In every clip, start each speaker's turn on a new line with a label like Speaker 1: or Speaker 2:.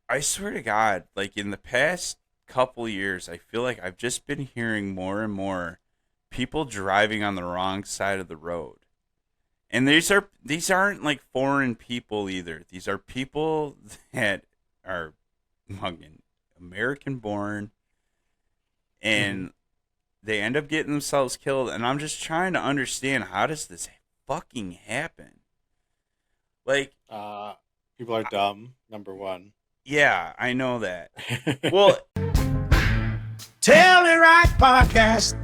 Speaker 1: I swear to God, like in the past couple years, I feel like I've just been hearing more and more people driving on the wrong side of the road. And these aren't like foreign people either. These are people that are fucking American born
Speaker 2: Hmm.
Speaker 1: and they end up getting themselves killed, and I'm just trying to understand, how does this fucking happen? Like,
Speaker 2: Uh, People are dumb. Number one.
Speaker 1: yeah, I know that. Well,
Speaker 3: Tell it right podcast.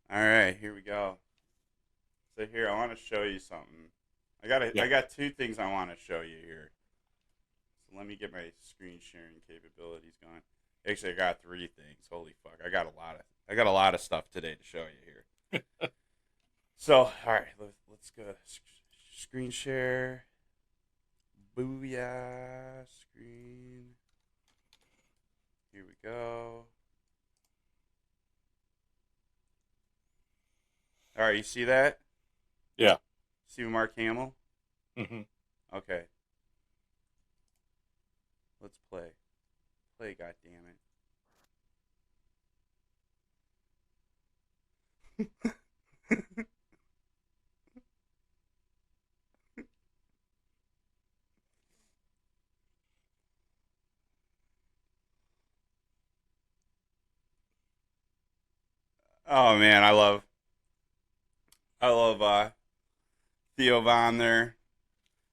Speaker 1: all right, here we go. So here, I want to show you something. I
Speaker 2: Yeah.
Speaker 1: got two things I want to show you here. So let me get my screen sharing capabilities going. Actually, I got three things. Holy fuck, I got a lot of stuff today to show you here. So, all right, let's go. Screen share. Booyah! Screen. Here we go. All right, you see that?
Speaker 2: Yeah.
Speaker 1: See Mark Hamill?
Speaker 2: Hmm.
Speaker 1: Okay, let's play. Play, goddammit. Oh man, I love Theo Von there.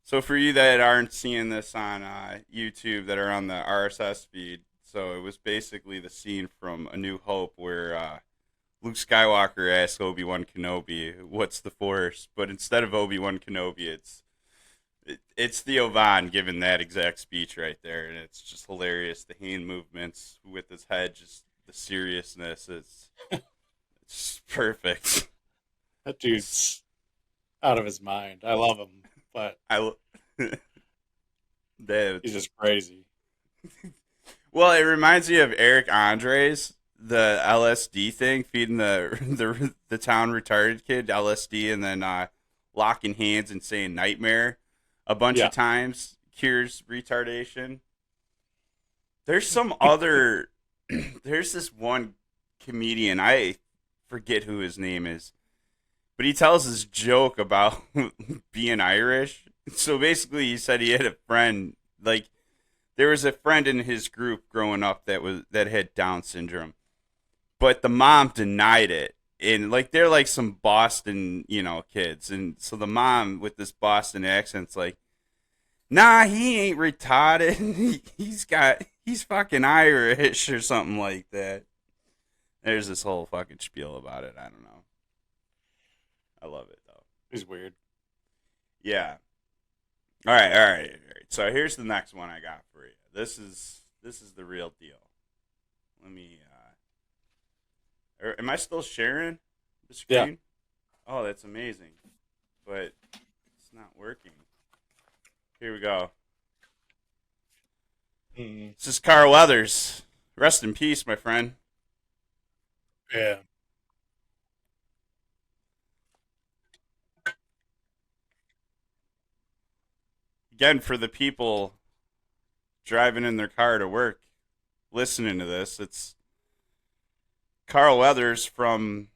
Speaker 1: So for you that aren't seeing this on YouTube, that are on the RSS feed, so it was basically the scene from A New Hope where Luke Skywalker asks Obi-Wan Kenobi, "What's the Force?" But instead of Obi-Wan Kenobi, it's Theo Von giving that exact speech right there, and it's just hilarious. The hand movements with his head, just the seriousness. It's perfect.
Speaker 2: That dude's out of his mind. I love him, but
Speaker 1: I that
Speaker 2: he's just crazy.
Speaker 1: Well, it reminds me of Eric Andre's the LSD thing, feeding the town retarded kid LSD, and then locking hands and saying "nightmare" a bunch of
Speaker 2: Yeah.
Speaker 1: times cures retardation. There's some other. There's this one comedian. I forget who his name is, but he tells this joke about being Irish. So basically, he said he had a friend, like there was a friend in his group growing up that had Down syndrome, but the mom denied it. And like they're like some Boston, kids, and so the mom with this Boston accent's like, "Nah, he ain't retarded. He's fucking Irish or something like that." There's this whole fucking spiel about it. I don't know. I love it though.
Speaker 2: He's weird.
Speaker 1: Yeah. All right, all right, all right. So here's the next one I got for you. This is the real deal. Let me. Am I still sharing the
Speaker 2: Yeah.
Speaker 1: screen? Oh, that's amazing. But it's not working. Here we go.
Speaker 2: Hmm.
Speaker 1: This is Carl Weathers. Rest in peace, my friend.
Speaker 2: Yeah.
Speaker 1: Again, for the people driving in their car to work, listening to this, it's Carl Weathers from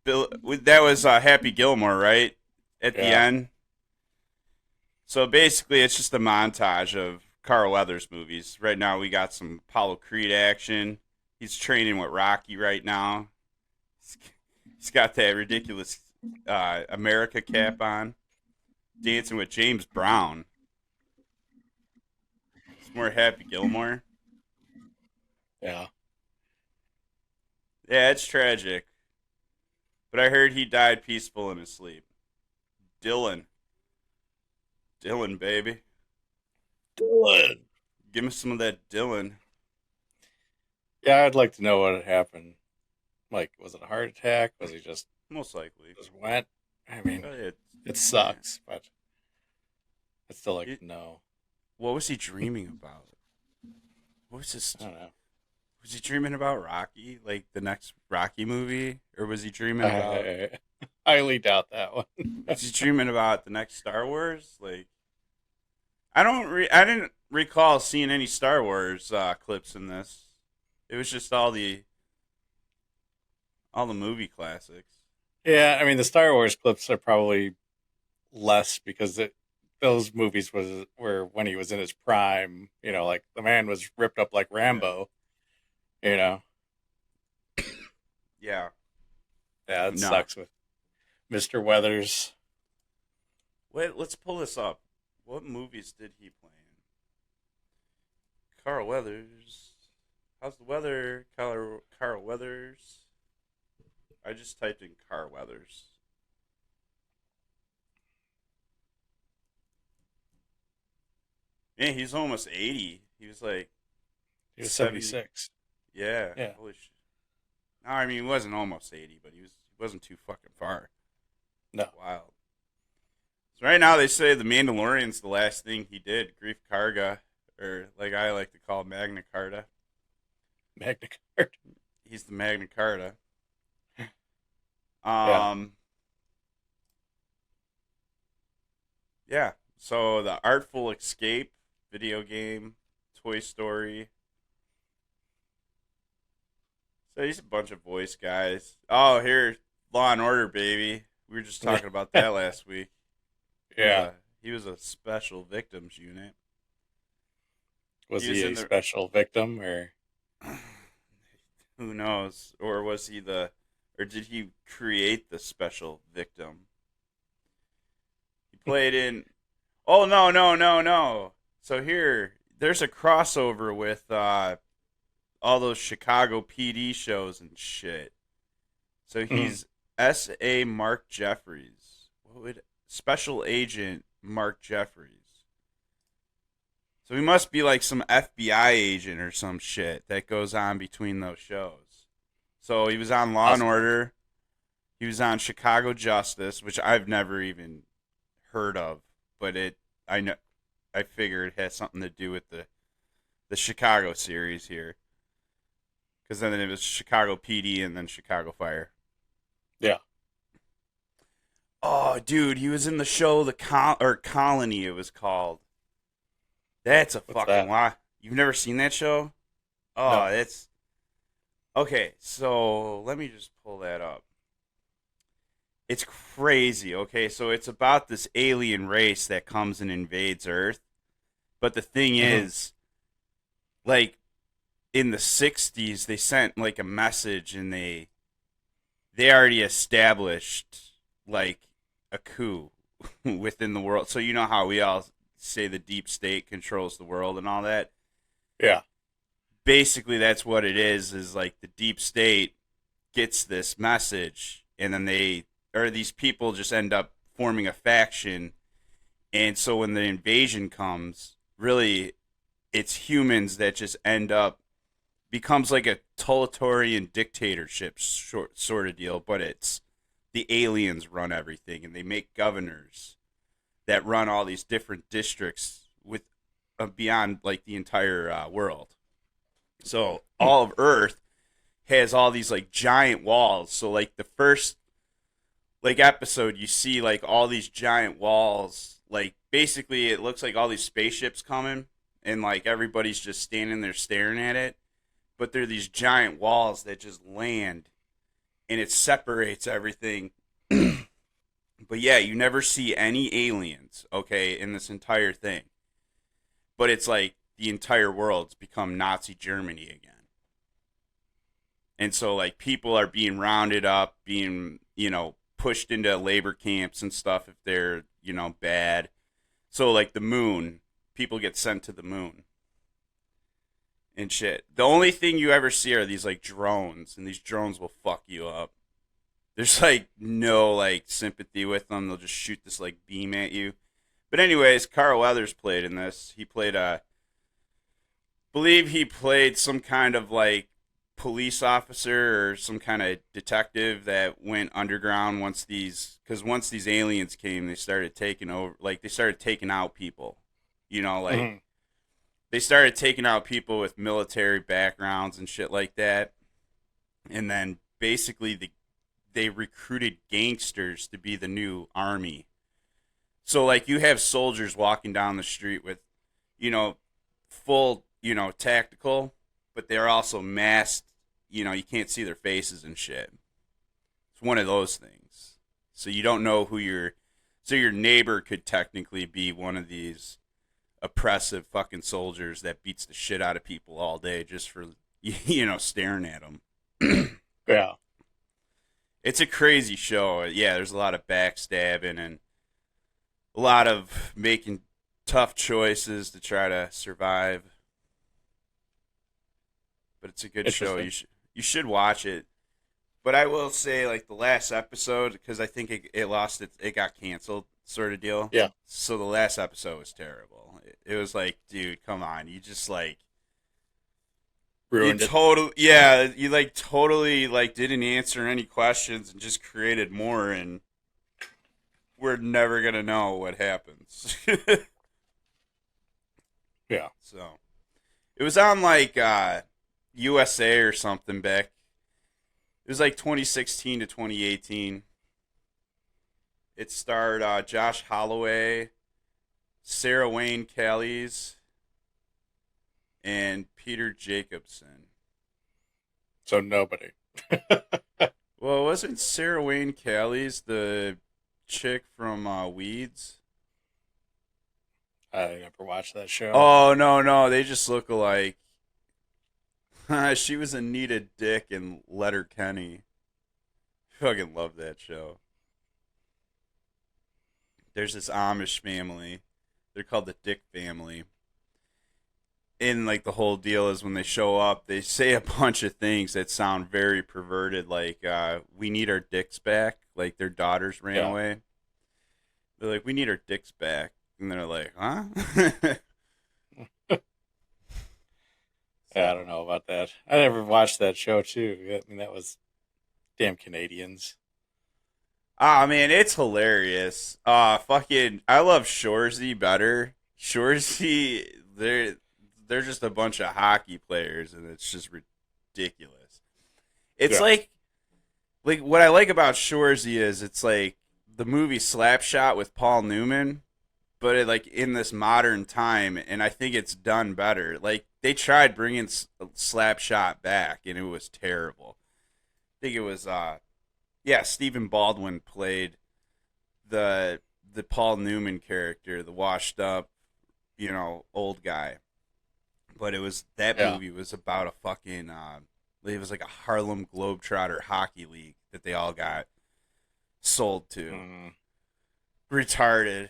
Speaker 1: Bill. That was Happy Gilmore, right? At the
Speaker 2: Yeah.
Speaker 1: end. So basically, it's just a montage of Carl Weathers movies. Right now, we got some Apollo Creed action. He's training with Rocky right now. He's got that ridiculous America cap on, dancing with James Brown. It's more Happy Gilmore.
Speaker 2: Yeah.
Speaker 1: Yeah, it's tragic. But I heard he died peaceful in his sleep. Dylan. Dylan, baby.
Speaker 2: Dylan.
Speaker 1: Give me some of that Dylan.
Speaker 2: Yeah, I'd like to know what had happened. Like, was it a heart attack? Was he
Speaker 1: Most likely.
Speaker 2: just went? I mean,
Speaker 1: It,
Speaker 2: it
Speaker 1: yeah.
Speaker 2: sucks, but I'd still like
Speaker 1: It,
Speaker 2: to know.
Speaker 1: what was he dreaming about? What was his
Speaker 2: I don't know.
Speaker 1: Was he dreaming about Rocky, like the next Rocky movie, or was he dreaming about?
Speaker 2: I highly doubt that one.
Speaker 1: Was he dreaming about the next Star Wars? Like, I didn't recall seeing any Star Wars clips in this. It was just all the movie classics.
Speaker 2: Yeah, I mean the Star Wars clips are probably less because those movies were when he was in his prime. You know, like the man was ripped up like Rambo. You know,
Speaker 1: Yeah.
Speaker 2: yeah, it
Speaker 1: No.
Speaker 2: sucks with Mr. Weathers.
Speaker 1: Wait, let's pull this up. What movies did he play in? Carl Weathers. How's the weather? Carl Weathers. I just typed in Carl Weathers. Yeah, he's almost 80. He was like,
Speaker 2: He was
Speaker 1: 70.
Speaker 2: 76.
Speaker 1: yeah.
Speaker 2: Yeah.
Speaker 1: Holy shit. No, I mean, he wasn't almost 80, but he wasn't too fucking far.
Speaker 2: No.
Speaker 1: Wild. So right now they say the Mandalorian's the last thing he did. Grief Karga, or like I like to call Magna Carta.
Speaker 2: Magna Carta.
Speaker 1: He's the Magna Carta.
Speaker 2: Yeah.
Speaker 1: Yeah. So the Artful Escape video game, Toy Story. So he's a bunch of voice guys. Oh, here, Law and Order, baby. We were just talking about that last week.
Speaker 2: Yeah.
Speaker 1: He was a special victims unit.
Speaker 2: Was
Speaker 1: he was
Speaker 2: he
Speaker 1: in
Speaker 2: a
Speaker 1: the-
Speaker 2: special victim or?
Speaker 1: Who knows? Or was he or did he create the special victim? He played in. Oh, no. So there's a crossover with all those Chicago PD shows and shit. So he's S.A. Mark Jeffries. Special Agent Mark Jeffries. So he must be like some FBI agent or some shit that goes on between those shows. So he was on Law and Order. He was on Chicago Justice, which I've never even heard of, but I figure it has something to do with the Chicago series here. Because then it was Chicago PD and then Chicago Fire.
Speaker 2: Yeah.
Speaker 1: Oh, dude, he was in the show Colony. It was called. That's a
Speaker 2: What's
Speaker 1: fucking
Speaker 2: that?
Speaker 1: lie. You've never seen that show? Oh,
Speaker 2: No.
Speaker 1: it's okay. So let me just pull that up. It's crazy. Okay, so it's about this alien race that comes and invades Earth. But the thing is, like in the 60s, they sent like a message and they already established like a coup within the world. So you know how we all say the deep state controls the world and all that?
Speaker 2: Yeah.
Speaker 1: Basically that's what it is like the deep state gets this message and then these people just end up forming a faction, and so when the invasion comes, really it's humans that just end up becomes like a totalitarian dictatorship sort of deal, but it's the aliens run everything and they make governors that run all these different districts with beyond like the entire world. So all of Earth has all these like giant walls. So like the first like episode, you see like all these giant walls. Like basically, it looks like all these spaceships coming, and like everybody's just standing there staring at it. But they're these giant walls that just land, and it separates everything. But yeah, you never see any aliens, okay, in this entire thing. But it's like the entire world's become Nazi Germany again. And so like people are being rounded up, being, pushed into labor camps and stuff if they're, bad. So like the moon, people get sent to the moon. And shit. The only thing you ever see are these like drones, and these drones will fuck you up. There's like no like sympathy with them. They'll just shoot this like beam at you. But anyways, Carl Weathers played in this. He played believe he played some kind of like police officer or some kind of detective that went underground once these aliens came, they started taking over, like they started taking out people. they started taking out people with military backgrounds and shit like that, and then basically they recruited gangsters to be the new army. So like you have soldiers walking down the street with, full, tactical, but they're also masked. You can't see their faces and shit. It's one of those things. So you don't know so your neighbor could technically be one of these oppressive fucking soldiers that beats the shit out of people all day just for, staring at them.
Speaker 2: Yeah.
Speaker 1: It's a crazy show. Yeah, there's a lot of backstabbing and a lot of making tough choices to try to survive. But it's a good show. You should watch it. But I will say, like, the last episode, because I think it got canceled, sort of deal.
Speaker 2: Yeah.
Speaker 1: So the last episode was terrible. It was like, dude, come on, you just like
Speaker 2: ruined it.
Speaker 1: You like totally like didn't answer any questions and just created more, and we're never gonna know what happens.
Speaker 2: Yeah.
Speaker 1: So it was on like USA or something back. It was like 2016 to 2018. It starred Josh Holloway, Sarah Wayne Callies, and Peter Jacobson.
Speaker 2: So nobody.
Speaker 1: Well, wasn't Sarah Wayne Callies the chick from Weeds?
Speaker 2: I never watched that show.
Speaker 1: Oh, no. They just look alike. She was Anita Dick in Letterkenny. Fucking love that show. There's this Amish family. They're called the Dick family. And like the whole deal is when they show up, they say a bunch of things that sound very perverted, like we need our dicks back, like their daughters ran away. They're like, we need our dicks back. And they're like, huh?
Speaker 2: Yeah, I don't know about that. I never watched that show too. I mean, that was damn Canadians.
Speaker 1: Ah, man, it's hilarious. Fucking, I love Shoresy better. Shoresy, they're just a bunch of hockey players, and it's just ridiculous. It's like what I like about Shoresy is it's like the movie Slapshot with Paul Newman, but it, like in this modern time, and I think it's done better. Like they tried bringing Slapshot back, and it was terrible. I think it was Stephen Baldwin played the Paul Newman character, the washed up, old guy. But it was that movie was about a fucking it was like a Harlem Globetrotter hockey league that they all got sold to. Retarded.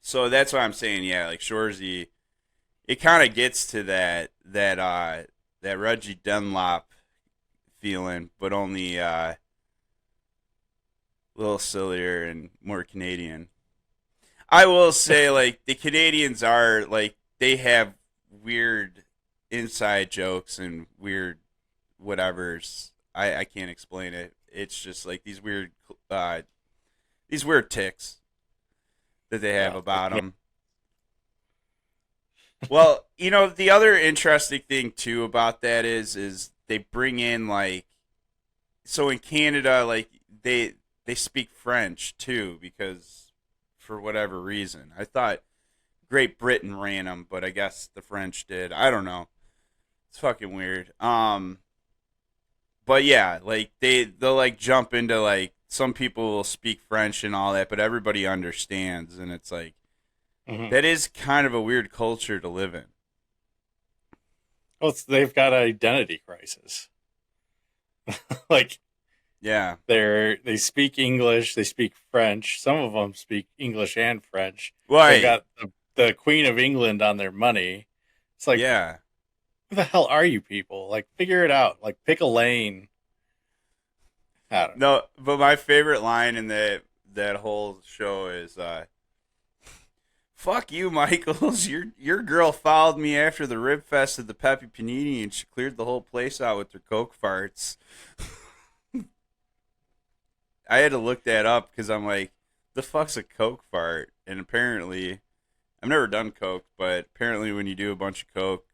Speaker 1: So that's what I'm saying. Yeah, like Shoresy, it kind of gets to that Reggie Dunlop feeling, but only a little sillier and more Canadian. I will say, like, the Canadians are, like, they have weird inside jokes and weird whatevers. I can't explain it. It's just, like, these weird ticks that they have about them. Well, the other interesting thing, too, about that is they bring in, like, so in Canada, like, they speak French, too, because for whatever reason. I thought Great Britain ran them, but I guess the French did. I don't know. It's fucking weird. But yeah, like they'll like jump into like some people will speak French and all that, but everybody understands, and it's like that is kind of a weird culture to live in.
Speaker 2: Well, they've got an identity crisis. Like,
Speaker 1: yeah,
Speaker 2: they speak English, they speak French. Some of them speak English and French.
Speaker 1: Right.
Speaker 2: They got the Queen of England on their money. It's like,
Speaker 1: yeah,
Speaker 2: who the hell are you people? Like, figure it out. Like, pick a lane. I don't know.
Speaker 1: No, but my favorite line in that whole show is, "Fuck you, Michaels. Your girl followed me after the rib fest at the Peppy Panini, and she cleared the whole place out with her coke farts." I had to look that up because I'm like, the fuck's a coke fart? And apparently, I've never done coke, but apparently when you do a bunch of coke,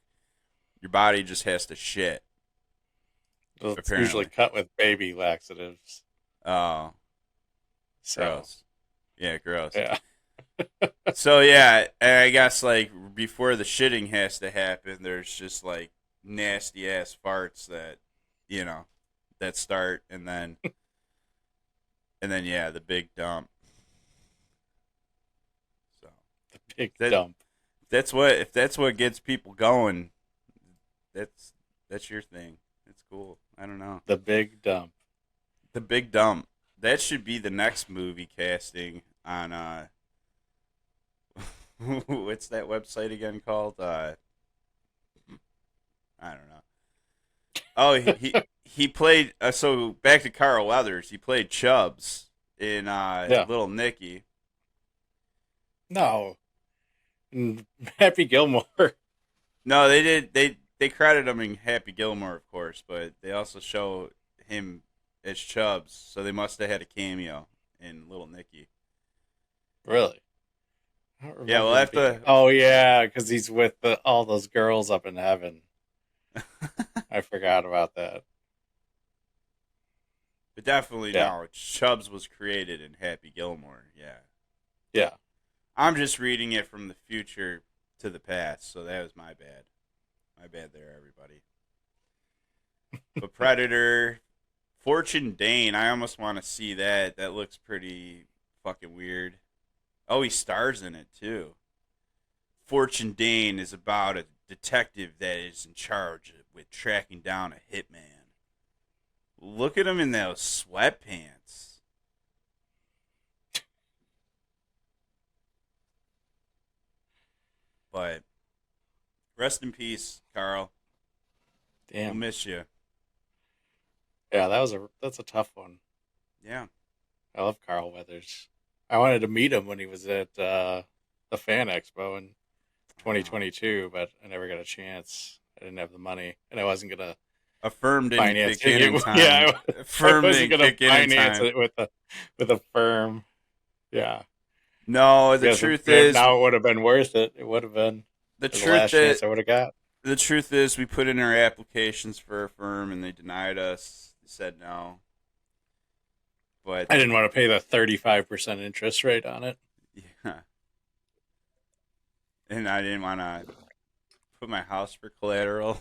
Speaker 1: your body just has to shit.
Speaker 2: It's usually
Speaker 1: Apparently.
Speaker 2: cut with baby laxatives.
Speaker 1: Oh,
Speaker 2: So,
Speaker 1: gross. Yeah, gross.
Speaker 2: yeah.
Speaker 1: So yeah, and I guess like before the shitting has to happen, there's just like nasty ass farts that you know that start, and then yeah, the big dump. So
Speaker 2: Big
Speaker 1: that
Speaker 2: dump.
Speaker 1: that's what if that's what gets people going, that's that's your thing. It's cool. I don't know.
Speaker 2: The big dump.
Speaker 1: The big dump. That should be the next movie casting on what's that website again called? I don't know. Oh, he played. So back to Carl Weathers. He played Chubbs in
Speaker 2: Yeah.
Speaker 1: Little Nicky.
Speaker 2: No. Happy Gilmore.
Speaker 1: No, they did. They credit him in Happy Gilmore, of course, but they also show him as Chubbs. So they must have had a cameo in Little Nicky.
Speaker 2: Really? I don't
Speaker 1: Yeah,
Speaker 2: remember
Speaker 1: we'll
Speaker 2: him
Speaker 1: have to.
Speaker 2: Oh, yeah, because he's with all those girls up in heaven. I forgot about that.
Speaker 1: But definitely
Speaker 2: Yeah.
Speaker 1: no. Chubbs was created in Happy Gilmore. Yeah.
Speaker 2: Yeah.
Speaker 1: I'm just reading it from the future to the past, so that was my bad. My bad there, everybody. But Predator, Fortune Dane, I almost want to see that. That looks pretty fucking weird. Oh, he stars in it too. Fortune Dane is about a detective that is in charge with tracking down a hitman. Look at him in those sweatpants. But rest in peace, Carl. We'll
Speaker 2: Damn.
Speaker 1: miss you.
Speaker 2: Yeah, that's a tough one.
Speaker 1: Yeah.
Speaker 2: I love Carl Weathers. I wanted to meet him when he was at the Fan Expo in 2022, but I never got a chance. I didn't have the money, and I wasn't gonna
Speaker 1: Affirm didn't
Speaker 2: finance
Speaker 1: kick in
Speaker 2: it.
Speaker 1: time.
Speaker 2: Yeah, I
Speaker 1: Affirm
Speaker 2: wasn't
Speaker 1: didn't
Speaker 2: gonna
Speaker 1: kick in
Speaker 2: finance
Speaker 1: time.
Speaker 2: it with a firm. Yeah,
Speaker 1: No, the
Speaker 2: because
Speaker 1: truth is,
Speaker 2: now it would have been worth it. It would have been
Speaker 1: the
Speaker 2: the
Speaker 1: truth
Speaker 2: last chance
Speaker 1: that
Speaker 2: I would have got.
Speaker 1: the truth is, we put in our applications for a firm and they denied us. They said no. But
Speaker 2: I didn't want to pay the 35% interest rate on it.
Speaker 1: yeah, and I didn't want to put my house for collateral.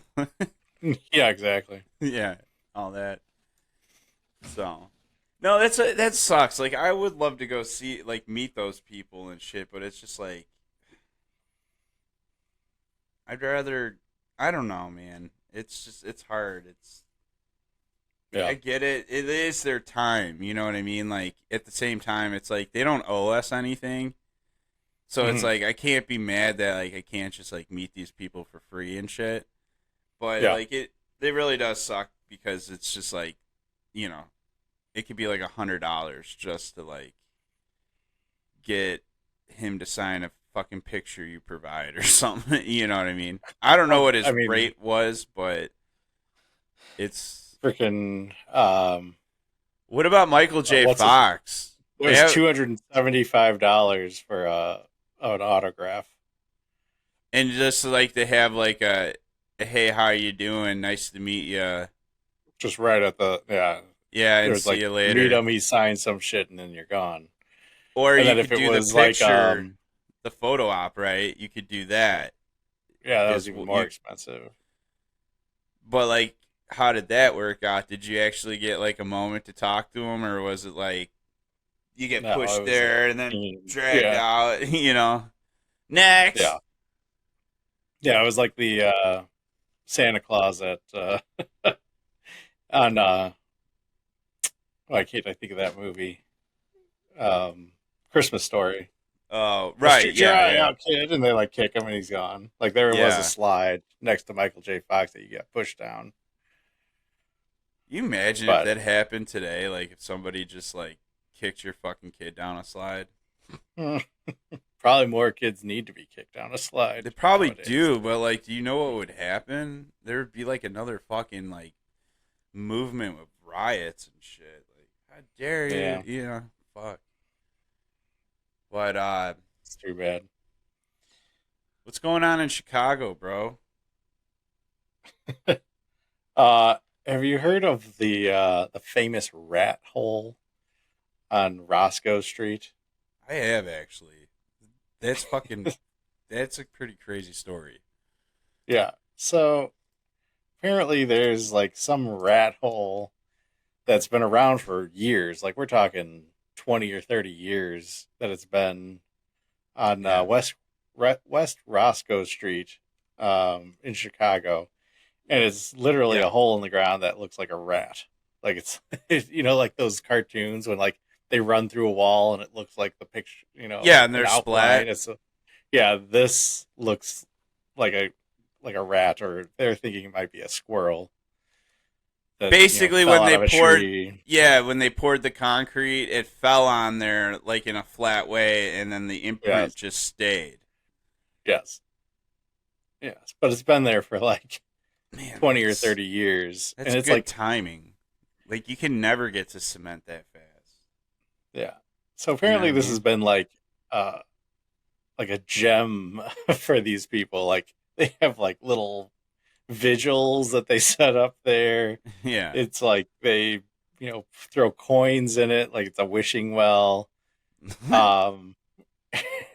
Speaker 2: Yeah, exactly.
Speaker 1: Yeah, all that. So, no, that sucks. Like, I would love to go see, like, meet those people and shit, but it's just like, I'd rather, I don't know, man. It's hard.
Speaker 2: Yeah.
Speaker 1: I get it. It is their time. You know what I mean? Like, at the same time, it's like they don't owe us anything. So it's
Speaker 2: Mhm.
Speaker 1: like I can't be mad that like I can't just like meet these people for free and shit. But
Speaker 2: Yeah.
Speaker 1: like it really does suck because it's just like, you know, it could be like $100 just to like get him to sign a fucking picture you provide or something. You know what I mean? I don't know what his
Speaker 2: I mean,
Speaker 1: rate was, but it's.
Speaker 2: freaking
Speaker 1: What about Michael J.
Speaker 2: what's his-
Speaker 1: Fox?
Speaker 2: it was $275 for an autograph.
Speaker 1: And just like to have like a hey, how you doing? Nice to meet you.
Speaker 2: Just right at the
Speaker 1: Yeah,
Speaker 2: It
Speaker 1: and
Speaker 2: was
Speaker 1: see
Speaker 2: like
Speaker 1: you
Speaker 2: meet
Speaker 1: later.
Speaker 2: him, he signs some shit, and then you're gone.
Speaker 1: Or
Speaker 2: And
Speaker 1: you
Speaker 2: then if
Speaker 1: could
Speaker 2: it
Speaker 1: do the
Speaker 2: was like
Speaker 1: picture, the photo op, right? You could do that.
Speaker 2: yeah, that
Speaker 1: Is
Speaker 2: was even
Speaker 1: what
Speaker 2: more
Speaker 1: you-
Speaker 2: expensive.
Speaker 1: But like, how did that work out? Did you actually get like a moment to talk to him, or was it like you get
Speaker 2: No, it
Speaker 1: pushed
Speaker 2: was
Speaker 1: there
Speaker 2: like,
Speaker 1: and then dragged
Speaker 2: yeah,
Speaker 1: out? You know, next.
Speaker 2: yeah, yeah. It was like the Santa Claus at on why can't I think of that movie? Christmas Story.
Speaker 1: Oh,
Speaker 2: Just
Speaker 1: right.
Speaker 2: shoot your eye
Speaker 1: Yeah,
Speaker 2: out, kid, and they like kick him, and he's gone. Like there was
Speaker 1: yeah.
Speaker 2: a slide next to Michael J. Fox that you got pushed down.
Speaker 1: You imagine if
Speaker 2: But
Speaker 1: that happened today? Like if somebody just like kicked your fucking kid down a slide.
Speaker 2: probably more kids need to be kicked down a slide.
Speaker 1: They probably
Speaker 2: nowadays.
Speaker 1: do, but like, do you know what would happen? There would be like another fucking like movement with riots and shit. Like, how dare you?
Speaker 2: Yeah.
Speaker 1: You know, fuck. But
Speaker 2: It's too bad.
Speaker 1: What's going on in Chicago, bro?
Speaker 2: Have you heard of the famous rat hole on Roscoe Street?
Speaker 1: I have actually. That's fucking. That's a pretty crazy story.
Speaker 2: Yeah. So apparently there's like some rat hole that's been around for years. Like we're talking 20 or 30 years that it's been on
Speaker 1: Yeah.
Speaker 2: West Roscoe Street in Chicago. And it's literally
Speaker 1: Yeah.
Speaker 2: a hole in the ground that looks like a rat. Like it's you know, like those cartoons when like they run through a wall and it looks like the picture, you know,
Speaker 1: Yeah, and
Speaker 2: an
Speaker 1: they're
Speaker 2: outline.
Speaker 1: splat.
Speaker 2: Yeah, this looks like a rat, or they're thinking it might be a squirrel that
Speaker 1: Basically,
Speaker 2: fell
Speaker 1: when
Speaker 2: out
Speaker 1: they
Speaker 2: of a
Speaker 1: poured,
Speaker 2: tree.
Speaker 1: when they poured the concrete, it fell on there like in a flat way, and then the imprint
Speaker 2: Yes,
Speaker 1: just stayed.
Speaker 2: yes, yes. But it's been there for like
Speaker 1: Man,
Speaker 2: 20 or 30 years,
Speaker 1: that's
Speaker 2: and it's
Speaker 1: good
Speaker 2: like,
Speaker 1: timing. Like you can never get to cement that fast.
Speaker 2: yeah. So
Speaker 1: You know what
Speaker 2: apparently,
Speaker 1: I
Speaker 2: this has
Speaker 1: mean?
Speaker 2: been like a gem for these people. Like they have like little vigils that they set up there.
Speaker 1: Yeah.
Speaker 2: It's like they, throw coins in it, like it's a wishing well. Um,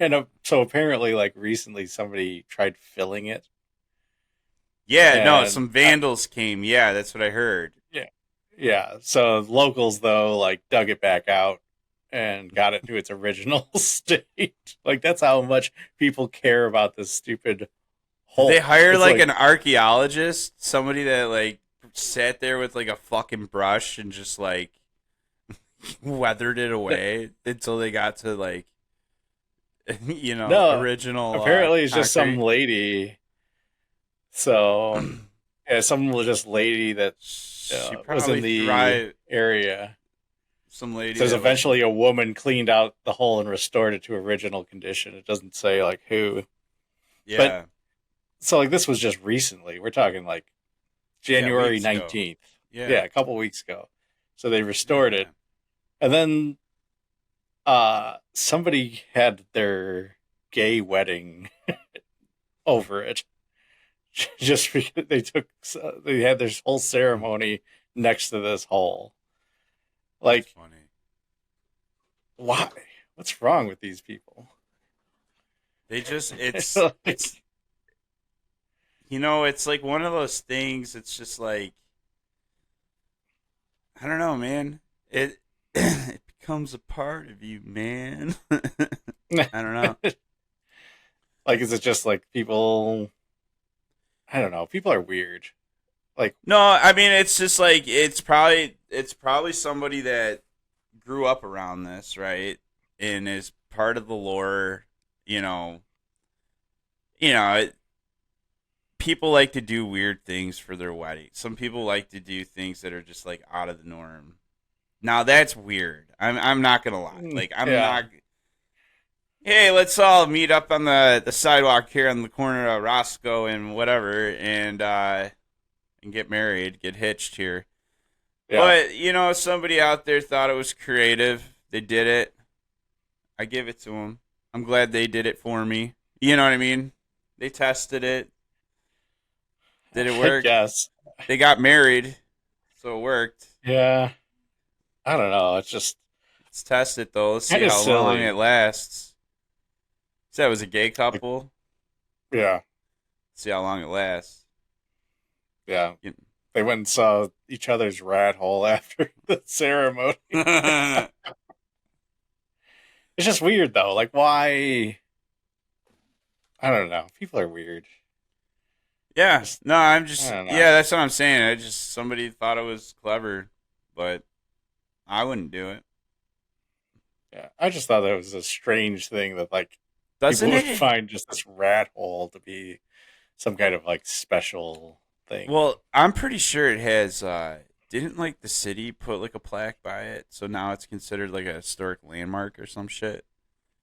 Speaker 2: and so apparently, like recently, somebody tried filling it,
Speaker 1: Yeah, no,
Speaker 2: and
Speaker 1: some vandals came. Yeah, that's what I heard.
Speaker 2: yeah, yeah. So locals though, like dug it back out and got it to its original state. Like that's how much people care about this stupid
Speaker 1: Did they
Speaker 2: hole.
Speaker 1: hire
Speaker 2: It's
Speaker 1: like
Speaker 2: like
Speaker 1: an archaeologist, somebody that like sat there with like a fucking brush and just like weathered it away until they got to like
Speaker 2: no.
Speaker 1: original
Speaker 2: Apparently, it's just some
Speaker 1: concrete?
Speaker 2: lady. So yeah, some just lady that
Speaker 1: She
Speaker 2: was in
Speaker 1: probably
Speaker 2: the
Speaker 1: thrive.
Speaker 2: area.
Speaker 1: Some lady
Speaker 2: Says
Speaker 1: that was
Speaker 2: eventually a woman cleaned out the hole and restored it to original condition. It doesn't say like who, but
Speaker 1: yeah
Speaker 2: so like this was just recently. We're talking like January
Speaker 1: weeks ago.
Speaker 2: 19th.
Speaker 1: Yeah,
Speaker 2: Yeah, a couple weeks ago. So they
Speaker 1: yeah,
Speaker 2: restored it,
Speaker 1: man.
Speaker 2: and then somebody had their gay wedding over it. Just because they had this whole ceremony next to this hole.
Speaker 1: That's
Speaker 2: Like,
Speaker 1: funny.
Speaker 2: why? What's wrong with these people?
Speaker 1: They just it's
Speaker 2: Like,
Speaker 1: it's it's like one of those things. It's just like I don't know, man. It it becomes a part of you, man. I don't know.
Speaker 2: like, is it just like people? I don't know. People are weird. Like,
Speaker 1: No, I mean it's just like it's probably somebody that grew up around this, right? And is part of the lore, you know. You know, people like to do weird things for their wedding. Some people like to do things that are just like out of the norm. Now that's weird. I'm not gonna lie. Like I'm
Speaker 2: yeah,
Speaker 1: not. Hey, let's all meet up on the sidewalk here on the corner of Roscoe and whatever, and get married, get hitched here.
Speaker 2: yeah.
Speaker 1: But somebody out there thought it was creative. They did it. I give it to them. I'm glad they did it for me. You know what I mean? They tested it. Did it
Speaker 2: I
Speaker 1: work?
Speaker 2: guess.
Speaker 1: They got married, so it worked.
Speaker 2: Yeah. I don't know. It's just
Speaker 1: Let's test it though. Let's see
Speaker 2: kind of
Speaker 1: how long it
Speaker 2: silly.
Speaker 1: lasts. So that was a gay
Speaker 2: Like,
Speaker 1: couple.
Speaker 2: yeah,
Speaker 1: See how long it lasts.
Speaker 2: yeah.
Speaker 1: You-
Speaker 2: They went and saw each other's rat hole after the ceremony.
Speaker 1: yeah,
Speaker 2: It's just weird though. Like, why? I don't know. People are weird.
Speaker 1: no, I'm
Speaker 2: I
Speaker 1: just
Speaker 2: don't know.
Speaker 1: yeah. That's what I'm saying. Somebody thought it was clever, but I wouldn't do it.
Speaker 2: Yeah, I just thought that was a strange thing that like
Speaker 1: Doesn't
Speaker 2: people would
Speaker 1: it?
Speaker 2: find just this rat hole to be some kind of like special thing.
Speaker 1: Well, I'm pretty sure it has. Didn't like the city put like a plaque by it, so now it's considered like a historic landmark or some shit.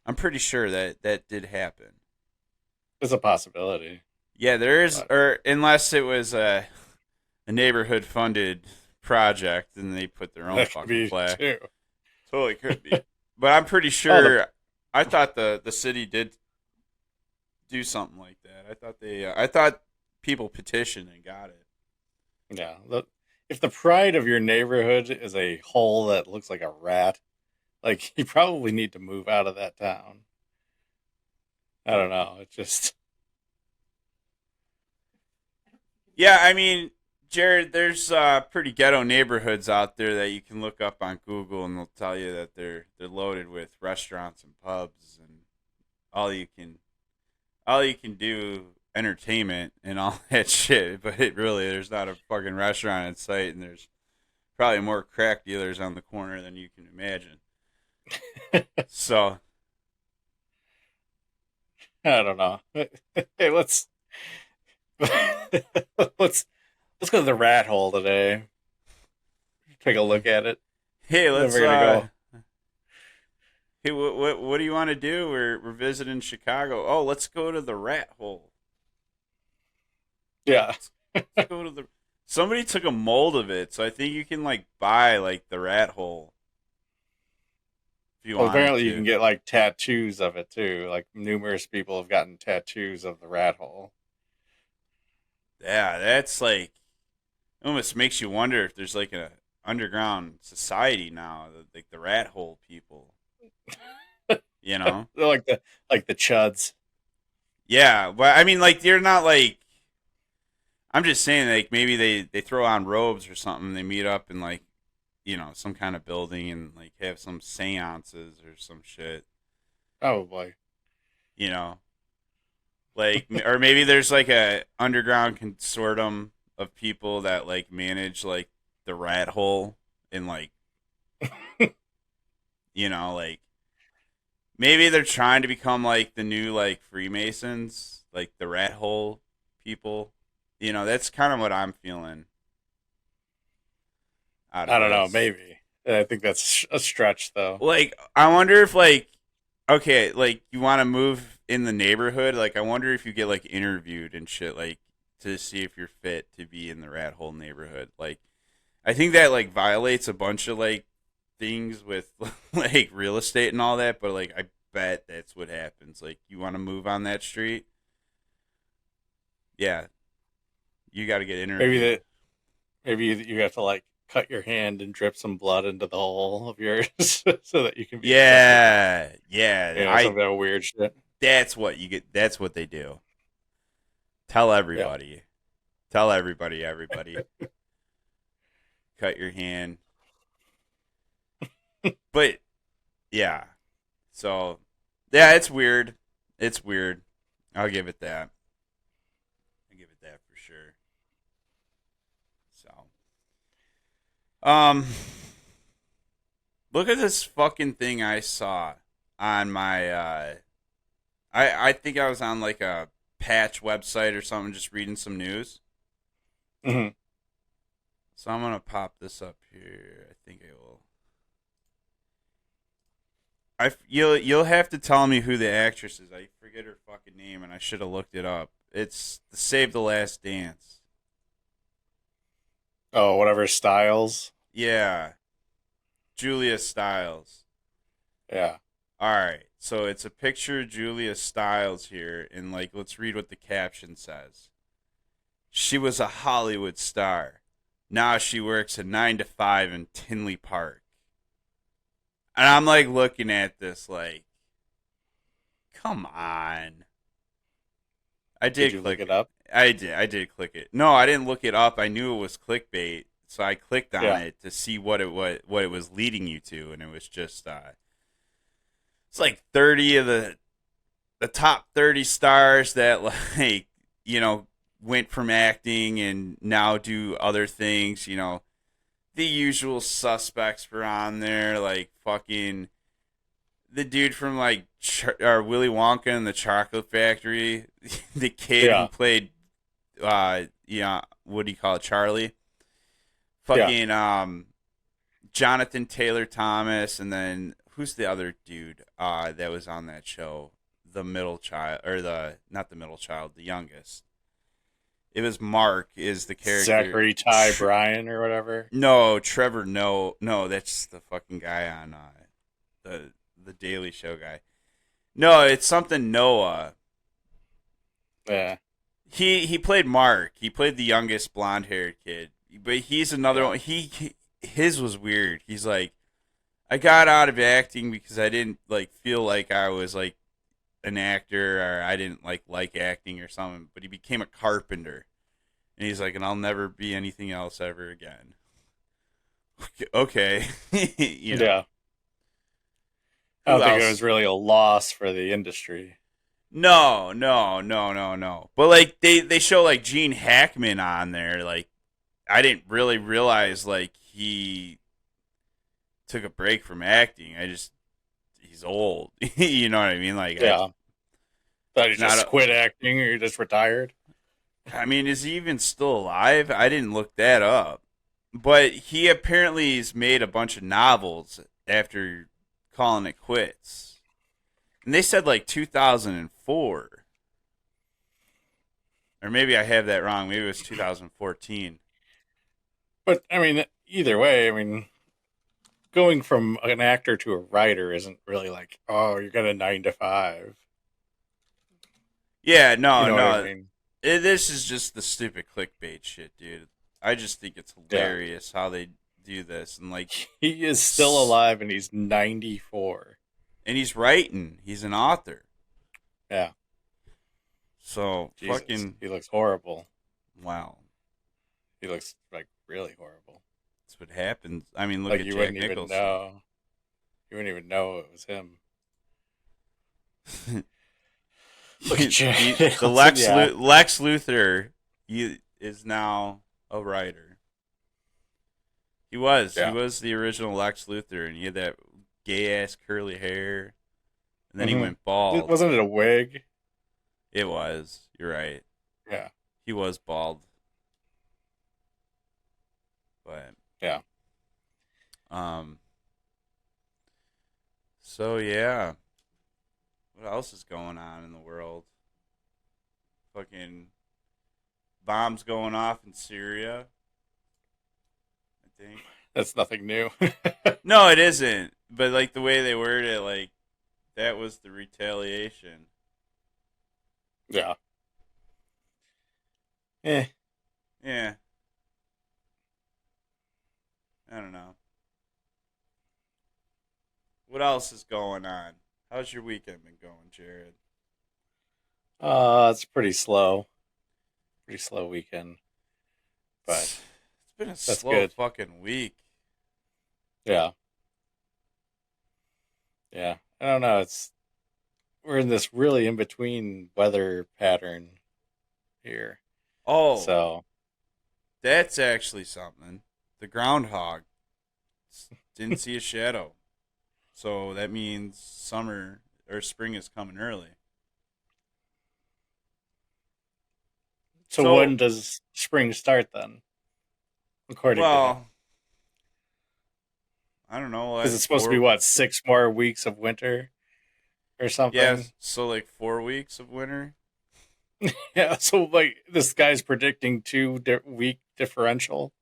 Speaker 1: I'm pretty sure that did happen.
Speaker 2: It's a possibility.
Speaker 1: Yeah, there is,
Speaker 2: But
Speaker 1: or unless it was a neighborhood funded project and they put their own
Speaker 2: that could
Speaker 1: fucking
Speaker 2: be
Speaker 1: plaque.
Speaker 2: too.
Speaker 1: Totally could be. But I'm pretty
Speaker 2: Oh,
Speaker 1: sure I thought the city did do something like that. I thought people petitioned and got it.
Speaker 2: Yeah. If the pride of your neighborhood is a hole that looks like a rat, like you probably need to move out of that town. I don't know. It just
Speaker 1: Yeah, I mean, Jared, there's pretty ghetto neighborhoods out there that you can look up on Google, and they'll tell you that they're loaded with restaurants and pubs and all you can all you can do entertainment and all that shit. But there's not a fucking restaurant in sight, and there's probably more crack dealers on the corner than you can imagine. So
Speaker 2: I don't know. Hey, let's let's go to the rat hole today. Take a look at it.
Speaker 1: hey,
Speaker 2: Then
Speaker 1: let's
Speaker 2: we're gonna go.
Speaker 1: Hey, what do you want to do? We're visiting Chicago. Oh, let's go to the rat hole.
Speaker 2: Yeah.
Speaker 1: Let's go to the. Somebody took a mold of it, so I think you can like buy like the rat hole if you
Speaker 2: Well,
Speaker 1: wanted
Speaker 2: apparently you
Speaker 1: to.
Speaker 2: can get like tattoos of it too. Like numerous people have gotten tattoos of the rat hole.
Speaker 1: Yeah, that's like it almost makes you wonder if there's like a underground society now, like the rat hole people. You know?
Speaker 2: They're like the chuds.
Speaker 1: Yeah, but I mean, like you're not like. I'm just saying, like maybe they throw on robes or something. They meet up in like, some kind of building and like have some seances or some shit.
Speaker 2: Oh boy.
Speaker 1: You know, like or maybe there's like a underground consortium of people that like manage like the rat hole and like like maybe they're trying to become like the new like Freemasons, like the rat hole people. That's kind of what I'm feeling out of
Speaker 2: I don't know.
Speaker 1: this.
Speaker 2: Maybe. I think that's a stretch though.
Speaker 1: Like, I wonder if like, okay, like you want to move in the neighborhood. Like, I wonder if you get like interviewed and shit, like to see if you're fit to be in the rat hole neighborhood. Like, I think that like violates a bunch of like things with like real estate and all that. But like, I bet that's what happens. Like, you want to move on that street, yeah, you got to get
Speaker 2: Maybe
Speaker 1: interviewed.
Speaker 2: that. Maybe you have to like cut your hand and drip some blood into the hole of yours so that you can be accepted.
Speaker 1: Yeah, yeah.
Speaker 2: Some of that weird shit.
Speaker 1: That's what you get. That's what they do. Tell
Speaker 2: Yeah.
Speaker 1: everybody. Tell everybody. Everybody. Cut your hand. But yeah. So yeah, it's weird. It's weird. I'll give it that. I'll give it that for sure. So, look at this fucking thing I saw on my. I think I was on like a patch website or something, just reading some news.
Speaker 2: Hmm.
Speaker 1: So I'm gonna pop this up here. I think I will. You'll have to tell me who the actress is. I forget her fucking name, and I should have looked it up. It's the Save the Last Dance.
Speaker 2: Oh, whatever styles.
Speaker 1: Yeah, Julia Stiles.
Speaker 2: Yeah.
Speaker 1: All right, so it's a picture of Julia Stiles here, and like, let's read what the caption says. She was a Hollywood star. Now she works a 9 to 5 in Tinley Park. And I'm like looking at this, like, come on. I
Speaker 2: Did
Speaker 1: did
Speaker 2: you
Speaker 1: click
Speaker 2: look it up?
Speaker 1: I did click it. No, I didn't look it up. I knew it was clickbait, so I clicked on
Speaker 2: Yeah.
Speaker 1: it to see what it was leading you to, and it was just it's like 30 of the top 30 stars that like went from acting and now do other things. The usual suspects were on there, like fucking the dude from like or Willy Wonka and the Chocolate Factory, the kid who
Speaker 2: Yeah.
Speaker 1: played what do you call it, Charlie?
Speaker 2: Yeah.
Speaker 1: Fucking Jonathan Taylor Thomas, and then who's the other dude that was on that show? The middle child, or the not the middle child, the youngest. It was Mark is the character.
Speaker 2: Zachary Ty Bryan or whatever.
Speaker 1: No, Trevor. No, that's the fucking guy on the Daily Show guy. No, it's something Noah.
Speaker 2: Yeah.
Speaker 1: He played Mark. He played the youngest blonde haired kid. But he's another one. His was weird. He's like, I got out of acting because I didn't like feel like I was like an actor, or I didn't like acting or something. But he became a carpenter, and he's like, and I'll never be anything else ever again. Okay, you know.
Speaker 2: Yeah. I
Speaker 1: Who
Speaker 2: don't think it
Speaker 1: else?
Speaker 2: was really a loss for the industry.
Speaker 1: No. But like they show like Gene Hackman on there. Like I didn't really realize like he took a break from acting. He's old. You know what I mean? Like
Speaker 2: Yeah. Thought you
Speaker 1: not
Speaker 2: just quit acting or you just retired.
Speaker 1: I mean, is he even still alive? I didn't look that up. But he apparently has made a bunch of novels after calling it quits. And they said like 2004. Or maybe I have that wrong. Maybe it was 2014.
Speaker 2: But I mean, either way, I mean, going from an actor to a writer isn't really like, oh, you got a 9 to 5.
Speaker 1: Yeah,
Speaker 2: You
Speaker 1: no,
Speaker 2: know what I
Speaker 1: no.
Speaker 2: mean?
Speaker 1: This is just the stupid clickbait shit, dude. I just think it's
Speaker 2: Yeah.
Speaker 1: hilarious how they do this. And like,
Speaker 2: He is still alive and he's 94.
Speaker 1: and he's writing. He's an author.
Speaker 2: Yeah.
Speaker 1: So,
Speaker 2: Jesus.
Speaker 1: fucking,
Speaker 2: He looks horrible.
Speaker 1: wow.
Speaker 2: He looks like really horrible.
Speaker 1: That's what happens. I mean, look
Speaker 2: Like
Speaker 1: at
Speaker 2: you
Speaker 1: Jack
Speaker 2: wouldn't even
Speaker 1: Nicholson.
Speaker 2: know. You wouldn't even know it was him. Look at Jack
Speaker 1: the
Speaker 2: Nicholson,
Speaker 1: Lex Luthor is now a writer. He was the original Lex Luthor, and he had that gay ass curly hair, and then he went bald.
Speaker 2: Wasn't it a wig?
Speaker 1: It was. You're right.
Speaker 2: Yeah.
Speaker 1: He was bald. But
Speaker 2: Yeah.
Speaker 1: So yeah. What else is going on in the world? Fucking bombs going off in Syria. I think.
Speaker 2: That's nothing new.
Speaker 1: No, it isn't. But like the way they word it, like that was the retaliation.
Speaker 2: Yeah.
Speaker 1: Yeah. I don't know. What else is going on? How's your weekend been going, Jared?
Speaker 2: It's pretty slow. Pretty slow weekend. But
Speaker 1: It's been a
Speaker 2: that's
Speaker 1: slow
Speaker 2: good.
Speaker 1: fucking week.
Speaker 2: Yeah. Yeah. I don't know. We're in this really in between weather pattern here.
Speaker 1: Oh,
Speaker 2: So
Speaker 1: that's actually something. The groundhog didn't see a shadow. So that means summer or spring is coming early.
Speaker 2: So when does spring start then? According to him.
Speaker 1: Well, I don't know.
Speaker 2: Because it's supposed to be what, 6 more weeks of winter or something?
Speaker 1: Yeah, so like 4 weeks of winter.
Speaker 2: Yeah, so like this guy's predicting 2-week differential.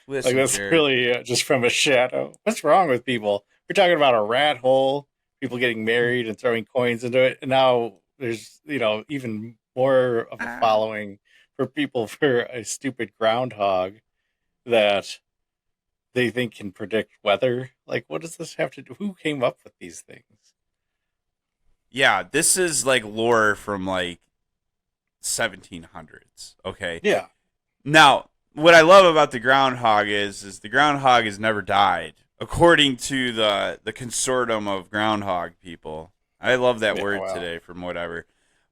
Speaker 1: Listen,
Speaker 2: Like that's
Speaker 1: Jared,
Speaker 2: really just from a shadow. What's wrong with people? We're talking about a rat hole, people getting married and throwing coins into it, and now there's even more of a following for people for a stupid groundhog that they think can predict weather. Like, what does this have to do? Who came up with these things?
Speaker 1: Yeah, this is like lore from like 1700s. Okay.
Speaker 2: Yeah.
Speaker 1: Now, what I love about the groundhog is the groundhog has never died, according to the consortium of groundhog people. I love that word today from whatever.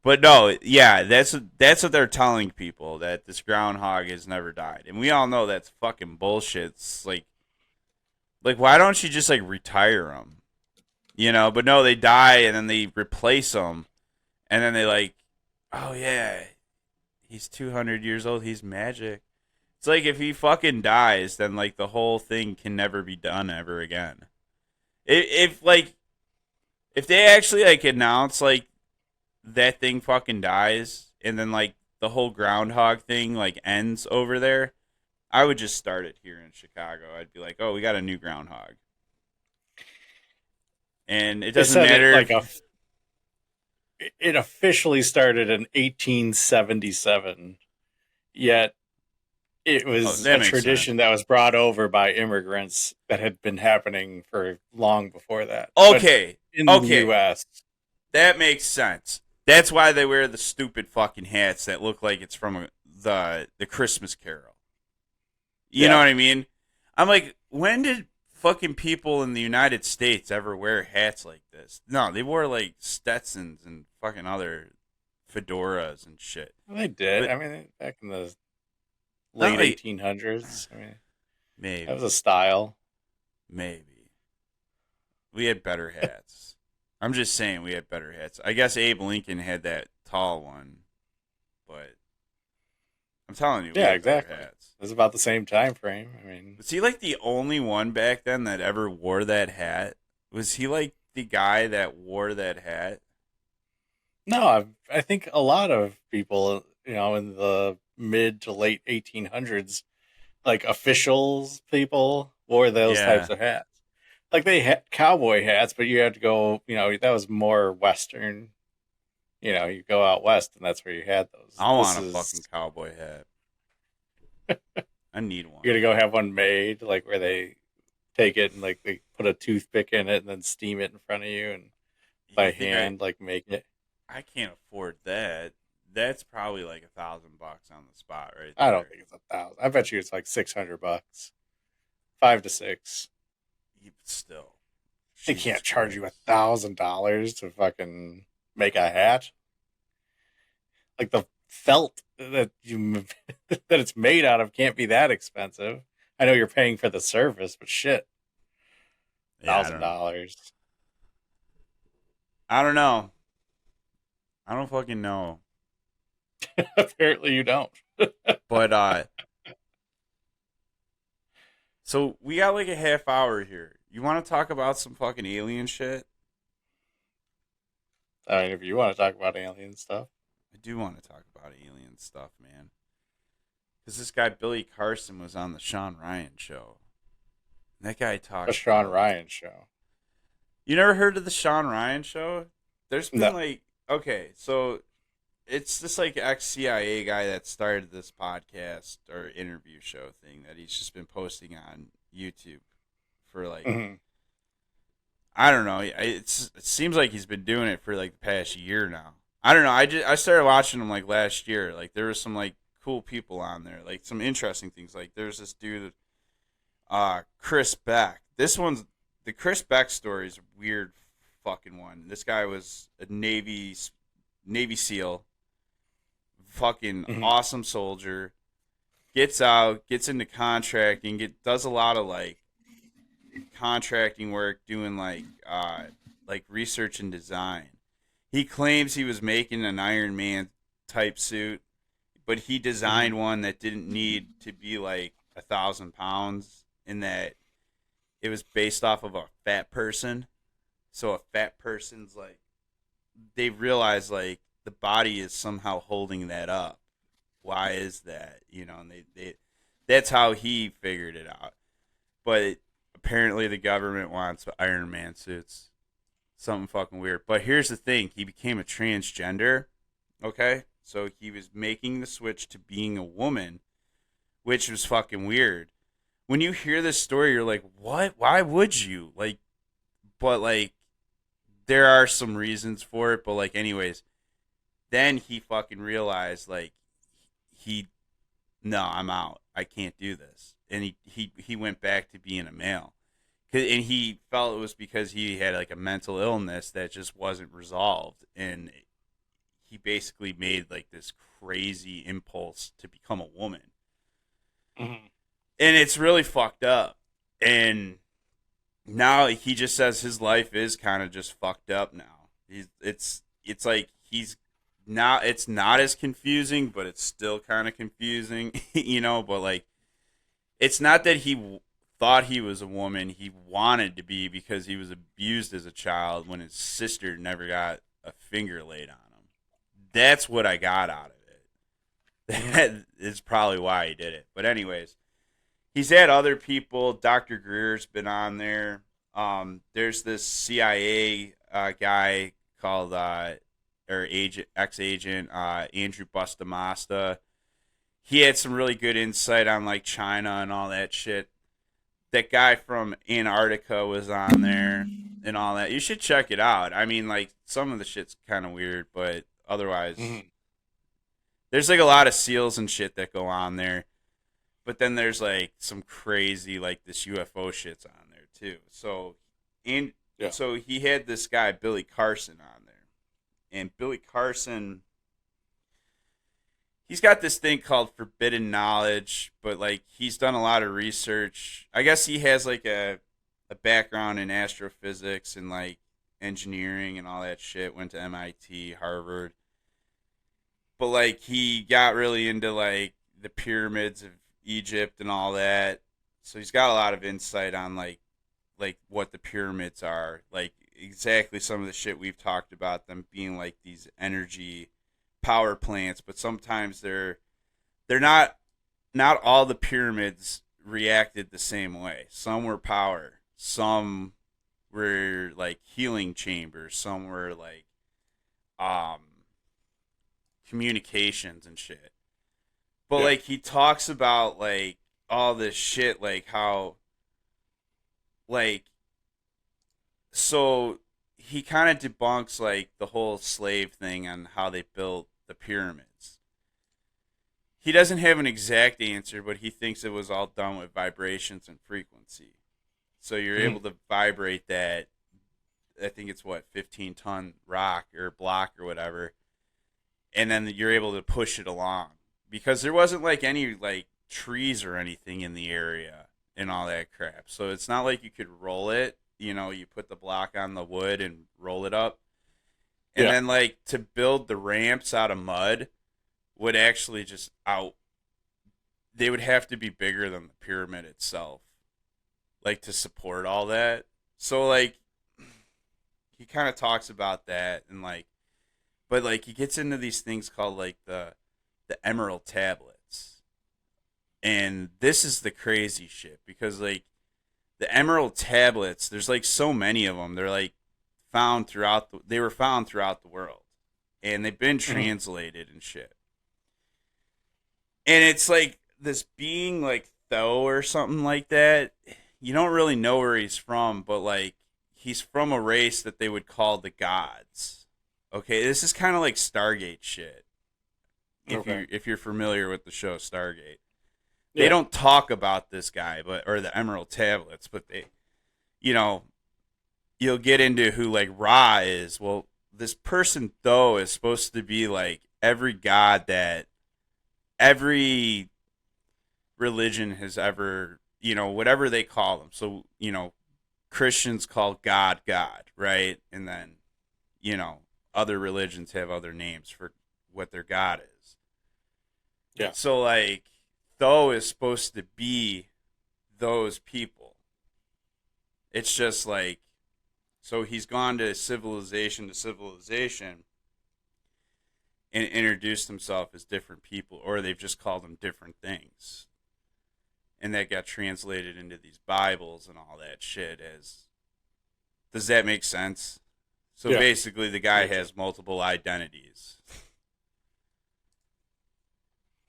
Speaker 1: But no, yeah, that's what they're telling people, that this groundhog has never died. And we all know that's fucking bullshit. It's like why don't you just like retire them? But no, they die and then they replace them. And then they like, oh yeah, he's 200 years old, he's magic. It's like if he fucking dies, then like the whole thing can never be done ever again. If they actually like announce like that thing fucking dies and then like the whole groundhog thing like ends over there, I would just start it here in Chicago. I'd be like, oh, we got a new groundhog. And it doesn't matter.
Speaker 2: it officially started in 1877, yet it was
Speaker 1: that
Speaker 2: a
Speaker 1: makes
Speaker 2: tradition
Speaker 1: sense.
Speaker 2: that was brought over by immigrants that had been happening for long before that. But
Speaker 1: Okay,
Speaker 2: in the
Speaker 1: okay,
Speaker 2: U.S.,
Speaker 1: that makes sense. That's why they wear the stupid fucking hats that look like it's from the Christmas Carol. You know
Speaker 2: yeah,
Speaker 1: what I mean? I'm like, when did fucking people in the United States ever wear hats like this? No, they wore like Stetsons and fucking other fedoras and shit.
Speaker 2: they did.
Speaker 1: But
Speaker 2: I mean, back in the
Speaker 1: not
Speaker 2: late
Speaker 1: like
Speaker 2: 1800s, I mean, that was
Speaker 1: maybe,
Speaker 2: a style.
Speaker 1: maybe we had better hats. I'm just saying we had better hats. I guess Abe Lincoln had that tall one, but I'm telling you, we
Speaker 2: Yeah,
Speaker 1: had better
Speaker 2: exactly. It
Speaker 1: hats.
Speaker 2: was about the same time frame. I mean,
Speaker 1: Was he like the only one back then that ever wore that hat? Was he like the guy that wore that hat?
Speaker 2: no, I think a lot of people, in the mid to late 1800s, like officials, people wore those
Speaker 1: Yeah.
Speaker 2: types of hats. Like they had cowboy hats, but you had to go, that was more Western. You go out west, and that's where you had those.
Speaker 1: I
Speaker 2: This
Speaker 1: want a fucking
Speaker 2: is
Speaker 1: cowboy hat. I need one.
Speaker 2: you're gonna go have one made, like where they take it and like they put a toothpick in it and then steam it in front of you and
Speaker 1: You
Speaker 2: by
Speaker 1: think I
Speaker 2: hand, like make it.
Speaker 1: I can't afford that. That's probably like $1,000 on the spot right
Speaker 2: I don't
Speaker 1: there.
Speaker 2: think it's 1,000. I bet you it's like $600, 5 to 6.
Speaker 1: Still.
Speaker 2: They
Speaker 1: Jesus
Speaker 2: can't charge you
Speaker 1: Christ.
Speaker 2: $1,000 to fucking make a hat. Like the felt that you that it's made out of can't be that expensive. I know you're paying for the service, but shit,
Speaker 1: Yeah, I
Speaker 2: thousand
Speaker 1: don't know.
Speaker 2: dollars.
Speaker 1: I don't know. I don't fucking know.
Speaker 2: Apparently, you don't.
Speaker 1: But so we got like a half hour here. You want to talk about some fucking alien shit?
Speaker 2: I mean, if you want to talk about alien stuff,
Speaker 1: I do want to talk about alien stuff, man. Because this guy Billy Carson was on the Sean Ryan show. That guy
Speaker 2: the
Speaker 1: talks
Speaker 2: Sean
Speaker 1: about.
Speaker 2: Ryan show.
Speaker 1: You never heard of the Sean Ryan show? There's been
Speaker 2: No.
Speaker 1: like, okay, so it's this like ex CIA guy that started this podcast or interview show thing that he's just been posting on YouTube for like,
Speaker 2: Hmm.
Speaker 1: I don't know. It seems like he's been doing it for like the past year now. I don't know. I started watching him like last year. Like there was some like cool people on there, like some interesting things. Like there's this dude, Chris Beck. This one's the Chris Beck story is a weird fucking one. This guy was a Navy SEAL, fucking
Speaker 2: Hmm.
Speaker 1: awesome soldier. Gets out, gets into contracting, does a lot of like contracting work, doing like research and design. He claims he was making an Iron Man type suit, but he
Speaker 2: Hmm.
Speaker 1: designed one that didn't need to be like 1,000 pounds, in that it was based off of a fat person. So a fat person's like they realize like the body is somehow holding that up. Why is that? And they that's how he figured it out. But apparently the government wants Iron Man suits. Something fucking weird. But here's the thing: he became a transgender. Okay, so he was making the switch to being a woman, which was fucking weird. When you hear this story, you're like, "What? Why would you?" Like, but like, there are some reasons for it. But like, anyways, then he fucking realized like he, no, I'm out. I can't do this, and he went back to being a male. And he felt it was because he had like a mental illness that just wasn't resolved, and he basically made like this crazy impulse to become a woman,
Speaker 2: Hmm.
Speaker 1: and it's really fucked up. And now he just says his life is kind of just fucked up now. It's like he's now it's not as confusing, but it's still kind of confusing, But like, it's not that he thought he was a woman. He wanted to be because he was abused as a child when his sister never got a finger laid on him. That's what I got out of it.
Speaker 2: Hmm.
Speaker 1: That is probably why he did it. But anyways, he's had other people. Dr. Greer's been on there. There's this CIA guy called or agent, ex-agent, Andrew Bustamasta. He had some really good insight on like China and all that shit. That guy from Antarctica was on there and all that. You should check it out. I mean, like some of the shit's kind of weird, but otherwise, there's like a lot of seals and shit that go on there. But then there's like some crazy like this UFO shit's on there too. So, so he had this guy Billy Carson on there, and Billy Carson, he's got this thing called forbidden knowledge, but like he's done a lot of research. I guess he has like a background in astrophysics and like engineering and all that shit. Went to MIT, Harvard. But like he got really into like the pyramids of Egypt and all that. So he's got a lot of insight on like what the pyramids are. Like exactly some of the shit we've talked about, them being like these energy power plants, but sometimes they're not all the pyramids reacted the same way. Some were power, some were like healing chambers, some were like communications and shit. But like he talks about like all this shit, like how like so he kind of debunks like the whole slave thing on how they built the pyramids. He doesn't have an exact answer, but he thinks it was all done with vibrations and frequency. So you're able to vibrate that, I think it's 15-ton rock or block or whatever, and then you're able to push it along. Because there wasn't like any like trees or anything in the area and all that crap. So it's not like you could roll it. You know, you put the block on the wood and roll it up. And then like to build the ramps out of mud would actually just they would have to be bigger than the pyramid itself. Like to support all that. So like he kind of talks about that and like, but like he gets into these things called like the emerald tablets. And this is the crazy shit because like the emerald tablets, there's like so many of them. They're like they were found throughout the world, and they've been translated and shit. And it's like this being like Theo or something like that. You don't really know where he's from, but like he's from a race that they would call the gods. Okay, this is kind of like Stargate shit. If you're familiar with the show Stargate. They don't talk about this guy, or the Emerald Tablets, but they, you know, you'll get into who like Ra is. Well, this person though is supposed to be like every god that every religion has ever, whatever they call them. So, Christians call God, right? And then, other religions have other names for what their God is.
Speaker 2: Yeah.
Speaker 1: So like Theo is supposed to be those people. It's just like, so he's gone to civilization and introduced himself as different people, or they've just called him different things. And that got translated into these Bibles and all that shit does that make sense? So basically the guy has multiple identities.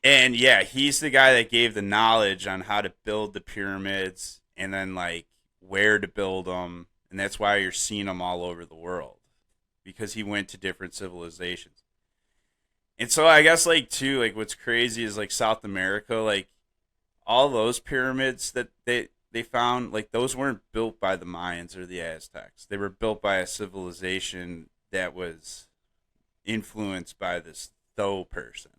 Speaker 1: And yeah, he's the guy that gave the knowledge on how to build the pyramids and then like where to build them. And that's why you're seeing them all over the world, because he went to different civilizations. And so I guess like too, like what's crazy is like South America, like all those pyramids that they found, like those weren't built by the Mayans or the Aztecs. They were built by a civilization that was influenced by this Theo person.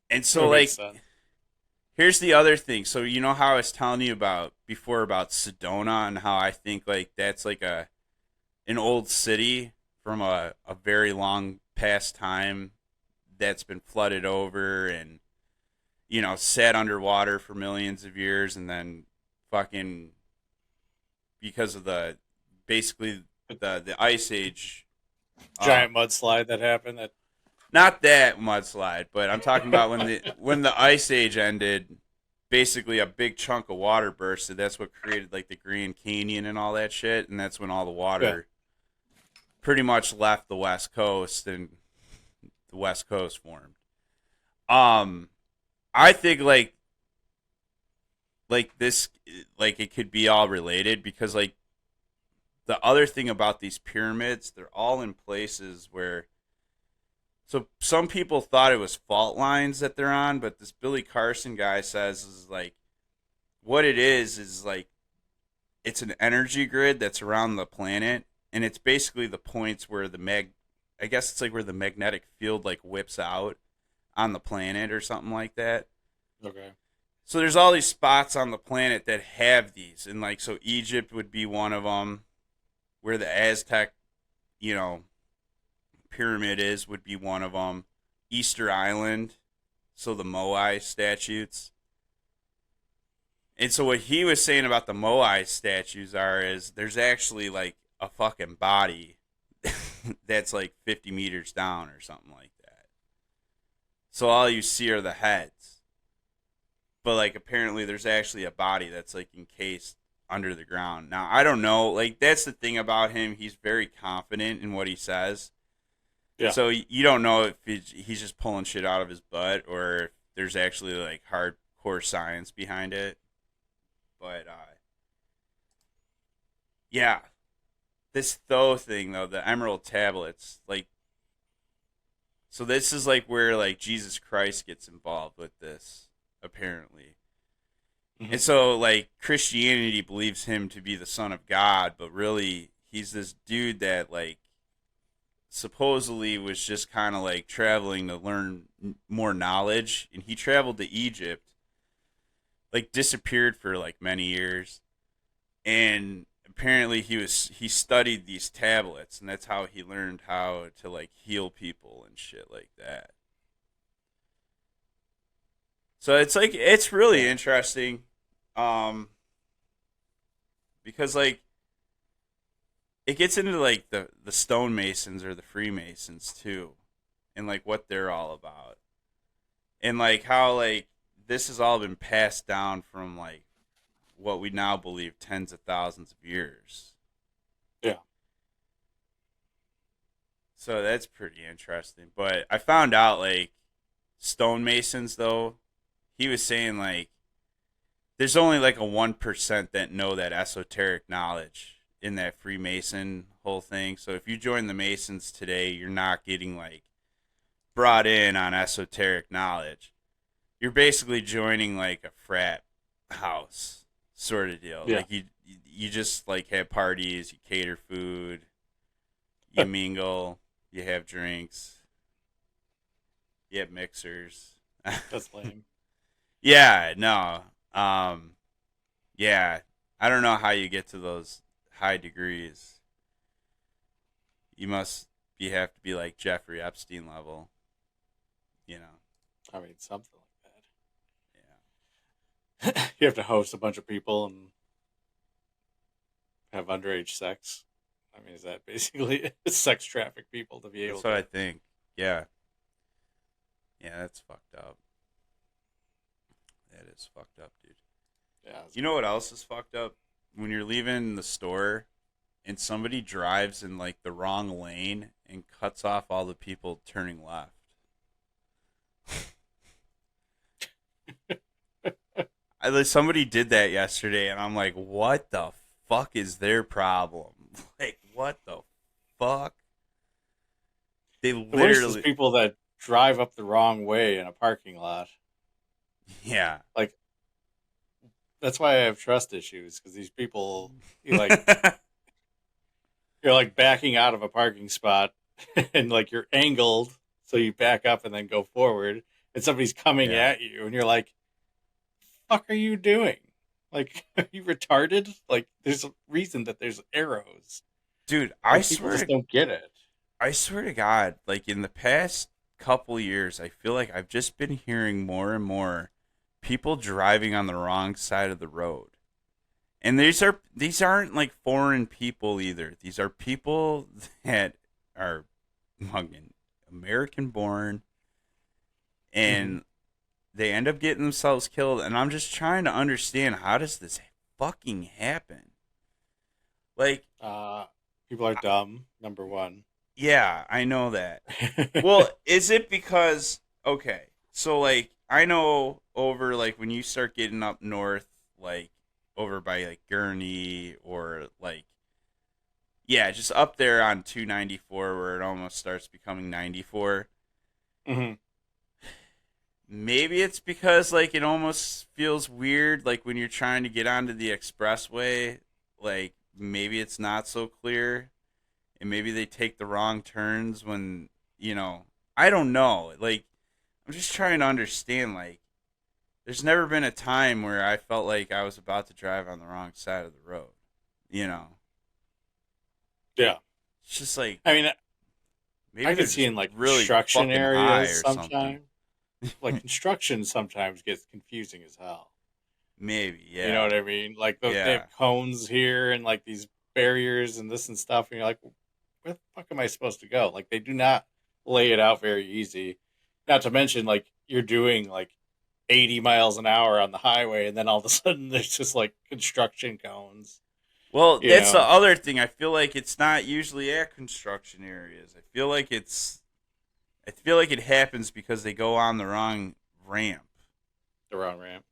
Speaker 1: And so, like, here's the other thing. So, you know how I was telling you before about Sedona and how I think, like, that's, like, an old city from a very long past time that's been flooded over and, sat underwater for millions of years and then fucking, because of the Ice Age.
Speaker 2: Giant mudslide that happened.
Speaker 1: Not that mudslide, but I'm talking about when the Ice Age ended, basically a big chunk of water bursted. That's what created like the Grand Canyon and all that shit, and that's when all the water pretty much left the West Coast and the West Coast formed. I think like this, like it could be all related because like the other thing about these pyramids, they're all in places where. So some people thought it was fault lines that they're on, but this Billy Carson guy says is like what it is like it's an energy grid that's around the planet, and it's basically the points where I guess it's like where the magnetic field like whips out on the planet or something like that.
Speaker 2: Okay.
Speaker 1: So there's all these spots on the planet that have these, and like so Egypt would be one of them, where the Aztec, you know, pyramid would be one of them. Easter Island, so the Moai statues. And so what he was saying about the Moai statues is there's actually like a fucking body that's like 50 meters down or something like that. So all you see are the heads. But like apparently there's actually a body that's like encased under the ground. Now I don't know, like that's the thing about him, he's very confident in what he says. Yeah. So you don't know if he's just pulling shit out of his butt or if there's actually like hardcore science behind it. But yeah, this Thoth thing though, the Emerald Tablets, like, so this is like where like Jesus Christ gets involved with this apparently. Mm-hmm. And so like Christianity believes him to be the Son of God, but really he's this dude that like supposedly was just kind of like traveling to learn more knowledge, and he traveled to Egypt, like disappeared for like many years, and apparently he studied these tablets, and that's how he learned how to like heal people and shit like that. So it's like it's really interesting because like it gets into like the stonemasons or the Freemasons too, and like what they're all about, and like how like this has all been passed down from like what we now believe tens of thousands of years.
Speaker 2: Yeah.
Speaker 1: So that's pretty interesting. But I found out like stonemasons though, he was saying like there's only like a 1% that know that esoteric knowledge in that Freemason whole thing. So if you join the Masons today, you're not getting like brought in on esoteric knowledge. You're basically joining like a frat house sort of deal. Yeah. Like you just like have parties, you cater food, you mingle, you have drinks, you have mixers.
Speaker 2: That's lame.
Speaker 1: Yeah, no. Yeah, I don't know how you get to those high degrees. You have to be like Jeffrey Epstein level, you know.
Speaker 2: I mean, something like that. Yeah. You have to host a bunch of people and have underage sex. I mean, is that basically sex traffic people to be able?
Speaker 1: That's what I think. Yeah. Yeah, that's fucked up. That is fucked up, dude.
Speaker 2: Yeah.
Speaker 1: You know what else is fucked up? When you're leaving the store and somebody drives in like the wrong lane and cuts off all the people turning left. Somebody did that yesterday and I'm like, what the fuck is their problem? Like, what the fuck? They literally
Speaker 2: people that drive up the wrong way in a parking lot.
Speaker 1: Yeah.
Speaker 2: Like, that's why I have trust issues, because these people, you're like backing out of a parking spot and like you're angled, so you back up and then go forward, and somebody's coming at you, and you're like, "Fuck, are you doing? Like, are you retarded? Like, there's a reason that there's arrows,
Speaker 1: dude.
Speaker 2: I swear, just don't get it.
Speaker 1: I swear to God, like in the past couple years, I feel like I've just been hearing more and more people driving on the wrong side of the road. And these aren't like foreign people either. These are people that are fucking American born, and they end up getting themselves killed. And I'm just trying to understand, how does this fucking happen? Like,
Speaker 2: People are dumb, number one.
Speaker 1: Yeah, I know that. Well, is it because okay, so like I know over like when you start getting up north, like over by like Gurney or like yeah, just up there on 294 where it almost starts becoming 94.
Speaker 2: hmm
Speaker 1: Maybe it's because like it almost feels weird like when you're trying to get onto the expressway, like maybe it's not so clear and maybe they take the wrong turns when, you know, I don't know. Like I'm just trying to understand like there's never been a time where I felt like I was about to drive on the wrong side of the road. You know.
Speaker 2: Yeah.
Speaker 1: It's just like
Speaker 2: I mean,
Speaker 1: maybe
Speaker 2: I
Speaker 1: they're
Speaker 2: could see
Speaker 1: just
Speaker 2: in like
Speaker 1: really
Speaker 2: construction
Speaker 1: fucking high
Speaker 2: areas
Speaker 1: or something.
Speaker 2: sometimes. Like construction sometimes gets confusing as hell.
Speaker 1: Maybe,
Speaker 2: You know
Speaker 1: yeah.
Speaker 2: what I mean? Like they
Speaker 1: Yeah.
Speaker 2: have cones here and like these barriers and this and stuff, and you're like, where the fuck am I supposed to go? Like they do not lay it out very easy. Not to mention, like you're doing like 80 miles an hour on the highway, and then all of a sudden there's just like construction cones.
Speaker 1: Well,
Speaker 2: You
Speaker 1: that's the
Speaker 2: know,
Speaker 1: other thing. I feel like it's not usually at construction areas. I feel like it happens because they go on the wrong ramp.
Speaker 2: the wrong ramp.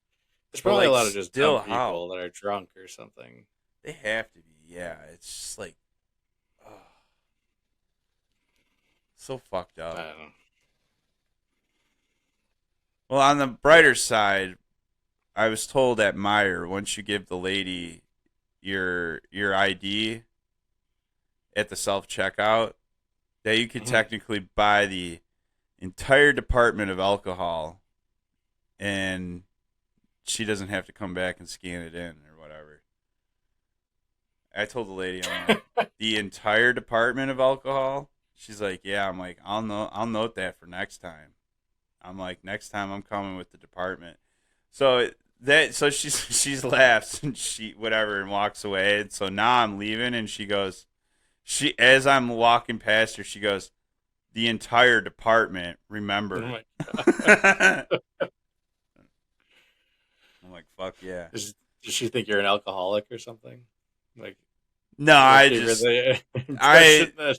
Speaker 2: There's
Speaker 1: But
Speaker 2: probably a
Speaker 1: like
Speaker 2: lot of just dumb
Speaker 1: still how?
Speaker 2: people that are drunk or something.
Speaker 1: They have to be. Yeah, it's just like ugh, so fucked
Speaker 2: I
Speaker 1: up.
Speaker 2: don't know.
Speaker 1: Well, on the
Speaker 2: Yeah.
Speaker 1: brighter side, I was told at Meyer once you give the lady your ID at the self checkout that you could
Speaker 2: hmm
Speaker 1: technically buy the entire department of alcohol and she doesn't have to come back and scan it in or whatever. I told the lady, I'm like, the entire department of alcohol? She's like, yeah. I'm like, I'll note that for next time. I'm like, next time I'm coming with the department. So so she's laughs and she whatever and walks away. And so now I'm leaving and she goes, she as I'm walking past her, she goes, the entire department,
Speaker 2: Oh
Speaker 1: remember.
Speaker 2: my
Speaker 1: I'm like, fuck yeah.
Speaker 2: Does she think you're an alcoholic or something? Like,
Speaker 1: No,
Speaker 2: what
Speaker 1: I
Speaker 2: gave her
Speaker 1: just
Speaker 2: the
Speaker 1: I
Speaker 2: impression that?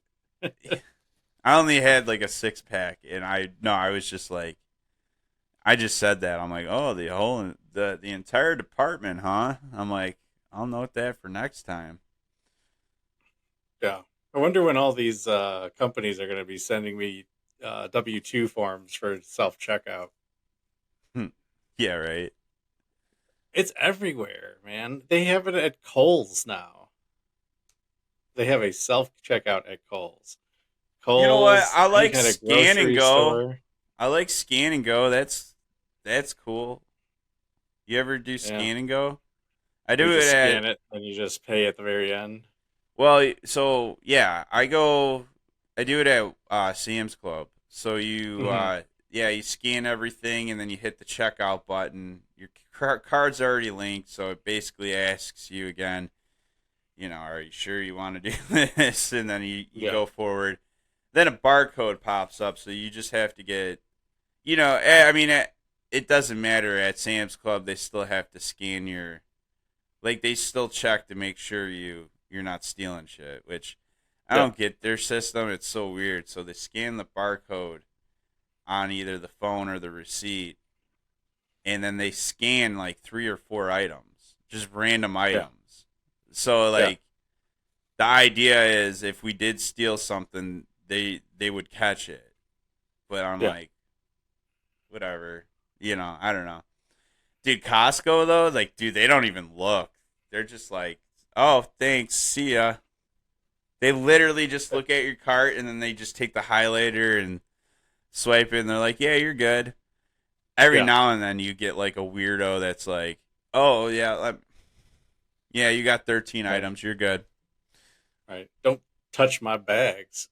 Speaker 1: I only had like a 6 pack and I was just like I just said that. I'm like, oh, the entire department, huh? I'm like, I'll note that for next time.
Speaker 2: Yeah. I wonder when all these companies are going to be sending me W-2 forms for self checkout.
Speaker 1: Yeah, right.
Speaker 2: It's everywhere, man. They have it at Kohl's now. They have a self checkout at Kohl's.
Speaker 1: You know what?
Speaker 2: Kohl's,
Speaker 1: I
Speaker 2: any
Speaker 1: like
Speaker 2: kind of
Speaker 1: scan and
Speaker 2: grocery
Speaker 1: go.
Speaker 2: store.
Speaker 1: I like scan and go. That's cool. You ever do
Speaker 2: Yeah.
Speaker 1: scan and go? I
Speaker 2: We
Speaker 1: do it
Speaker 2: just
Speaker 1: at
Speaker 2: scan it and you just pay at the very end.
Speaker 1: well, so yeah, I do it at Sam's Club. So you
Speaker 2: hmm
Speaker 1: yeah, you scan everything and then you hit the checkout button. Your card's already linked, so it basically asks you again, you know, are you sure you want to do this? And then you
Speaker 2: Yeah.
Speaker 1: go forward. Then a barcode pops up, so you just have to get, you know, I mean, it doesn't matter at Sam's Club. They still have to scan your, like, they still check to make sure you're not stealing shit. Which I
Speaker 2: Yeah.
Speaker 1: don't get their system. It's so weird. So they scan the barcode on either the phone or the receipt, and then they scan like 3 or 4 items, just random
Speaker 2: Yeah.
Speaker 1: items. So
Speaker 2: Yeah.
Speaker 1: like the idea is if we did steal something, they would catch it. But I'm
Speaker 2: Yeah.
Speaker 1: like, whatever, you know, I don't know. Dude, Costco though, like, dude, they don't even look. They're just like, oh, thanks, see ya. They literally just look at your cart and then they just take the highlighter and swipe it and they're like, yeah, you're good. Every
Speaker 2: Yeah.
Speaker 1: now and then you get like a weirdo that's like, oh yeah, yeah, you got 13
Speaker 2: Right.
Speaker 1: items, you're good.
Speaker 2: Right. Don't touch my bags.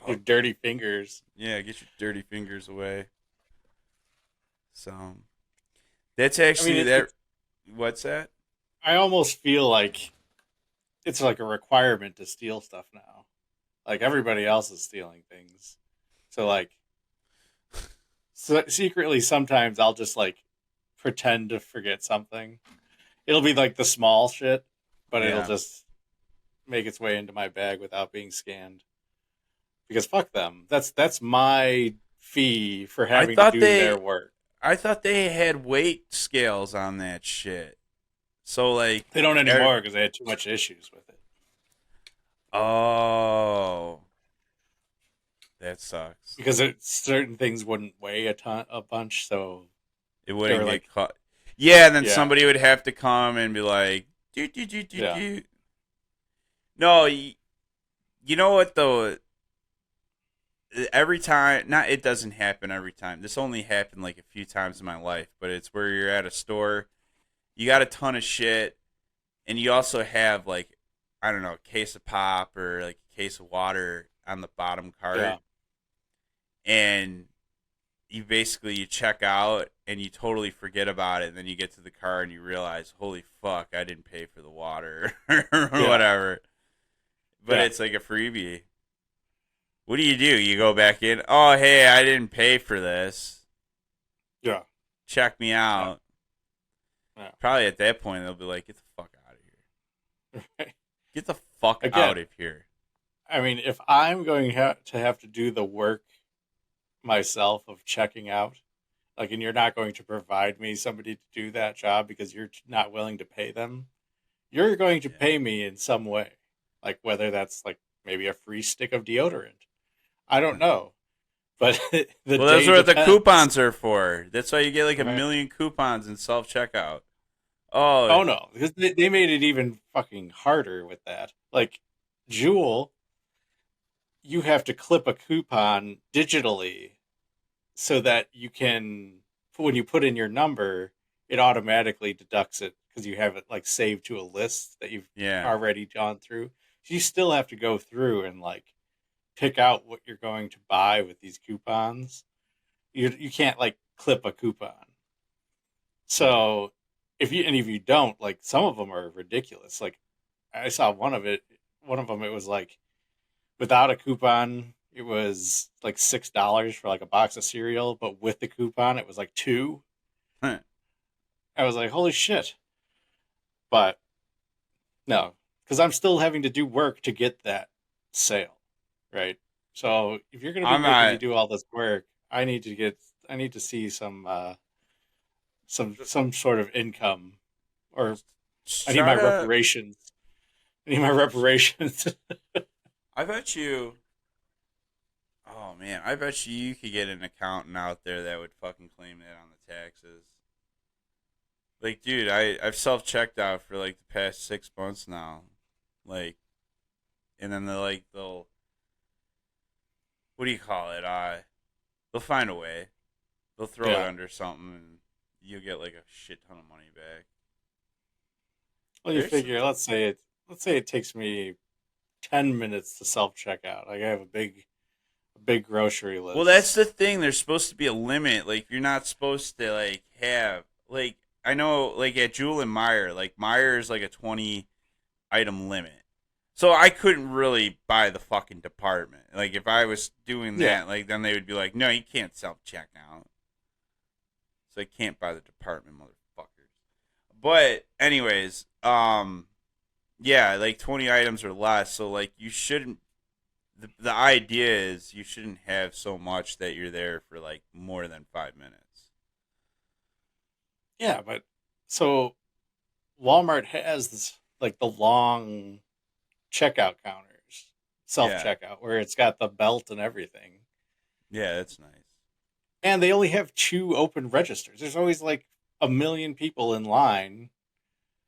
Speaker 2: Your
Speaker 1: Oh,
Speaker 2: dirty fingers.
Speaker 1: yeah, get your dirty fingers away. So that's
Speaker 2: I mean,
Speaker 1: actually that. What's that?
Speaker 2: I almost feel like it's like a requirement to steal stuff now. Like everybody else is stealing things. So like secretly sometimes I'll just like pretend to forget something. It'll be like the small shit, but it'll
Speaker 1: Yeah.
Speaker 2: just make its way into my bag without being scanned. Because fuck them. That's my fee for
Speaker 1: I
Speaker 2: having to
Speaker 1: thought
Speaker 2: do
Speaker 1: they
Speaker 2: their work.
Speaker 1: I thought they had weight scales on that shit. So like,
Speaker 2: They don't anymore because they had too much issues with it.
Speaker 1: oh, that sucks.
Speaker 2: Because certain things wouldn't weigh a bunch, so
Speaker 1: It
Speaker 2: they
Speaker 1: wouldn't
Speaker 2: were
Speaker 1: get
Speaker 2: like,
Speaker 1: caught. Yeah, and then
Speaker 2: yeah,
Speaker 1: somebody would have to come and be like, do do do do
Speaker 2: yeah,
Speaker 1: do. No, you know what though? Every time, not it doesn't happen every time. This only happened like a few times in my life, but it's where you're at a store, you got a ton of shit, and you also have like, I don't know, a case of pop or like a case of water on the bottom cart,
Speaker 2: yeah,
Speaker 1: and you check out and you totally forget about it, and then you get to the car and you realize, holy fuck, I didn't pay for the water or
Speaker 2: yeah,
Speaker 1: whatever. But
Speaker 2: yeah,
Speaker 1: it's like a freebie. What do? You go back in. Oh, hey, I didn't pay for this.
Speaker 2: yeah,
Speaker 1: Check me
Speaker 2: yeah,
Speaker 1: out.
Speaker 2: yeah.
Speaker 1: Probably at that point they'll be like, get the fuck out of here.
Speaker 2: Right.
Speaker 1: Get the fuck
Speaker 2: Again,
Speaker 1: out of here.
Speaker 2: I mean, if I'm going to have to do the work myself of checking out, like, and you're not going to provide me somebody to do that job because you're not willing to pay them, you're going to
Speaker 1: Yeah.
Speaker 2: pay me in some way, like whether that's like maybe a free stick of deodorant. I don't know, but the
Speaker 1: Well, that's
Speaker 2: day
Speaker 1: what the
Speaker 2: depends.
Speaker 1: coupons are for. That's why you get like a
Speaker 2: Right.
Speaker 1: million coupons in self checkout. Oh,
Speaker 2: Oh no, because they made it even fucking harder with that. Like Jewel, you have to clip a coupon digitally so that you can, when you put in your number, it automatically deducts it because you have it like saved to a list that you've
Speaker 1: yeah.
Speaker 2: already gone through. So you still have to go through and like pick out what you're going to buy with these coupons. You can't like clip a coupon. So if you don't, like, some of them are ridiculous. Like I saw one of them it was like without a coupon it was like $6 for like a box of cereal, but with the coupon it was like 2.
Speaker 1: Huh.
Speaker 2: I was like, holy shit. But no, because I'm still having to do work to get that sale, right? So if you're going to be
Speaker 1: I'm
Speaker 2: making me
Speaker 1: not.
Speaker 2: do all this work, I need to see some sort of income, or
Speaker 1: Just
Speaker 2: I need
Speaker 1: try
Speaker 2: my
Speaker 1: to.
Speaker 2: reparations. I need my reparations.
Speaker 1: I bet you. Oh man, I bet you could get an accountant out there that would fucking claim that on the taxes. Like, dude, I've self checked out for like the past 6 months now, like, and then they'll what do you call it? They'll find a way. They'll throw it
Speaker 2: Yeah.
Speaker 1: under something, and you'll get like a shit ton of money back.
Speaker 2: Well, you
Speaker 1: There's
Speaker 2: figure, let's say it takes me 10 minutes to self checkout. Like I have a big grocery
Speaker 1: well, that's
Speaker 2: list.
Speaker 1: the thing. There's supposed to be a limit. Like, you're not supposed to like have like I know like at Jewel and Meyer, like Meyer is like a 20 item limit. So I couldn't really buy the fucking department. Like if I was doing
Speaker 2: Yeah.
Speaker 1: that, like then they would be like, "No, you can't self check out." So I can't buy the department, motherfuckers. But anyways, yeah, like 20 items or less. So like you shouldn't. The idea is you shouldn't have so much that you're there for like more than 5 minutes.
Speaker 2: Yeah, but so Walmart has this like the long checkout counters, self
Speaker 1: Yeah,
Speaker 2: checkout, where it's got the belt and everything.
Speaker 1: yeah, that's nice.
Speaker 2: And they only have 2 open registers. There's always like a million people in line, and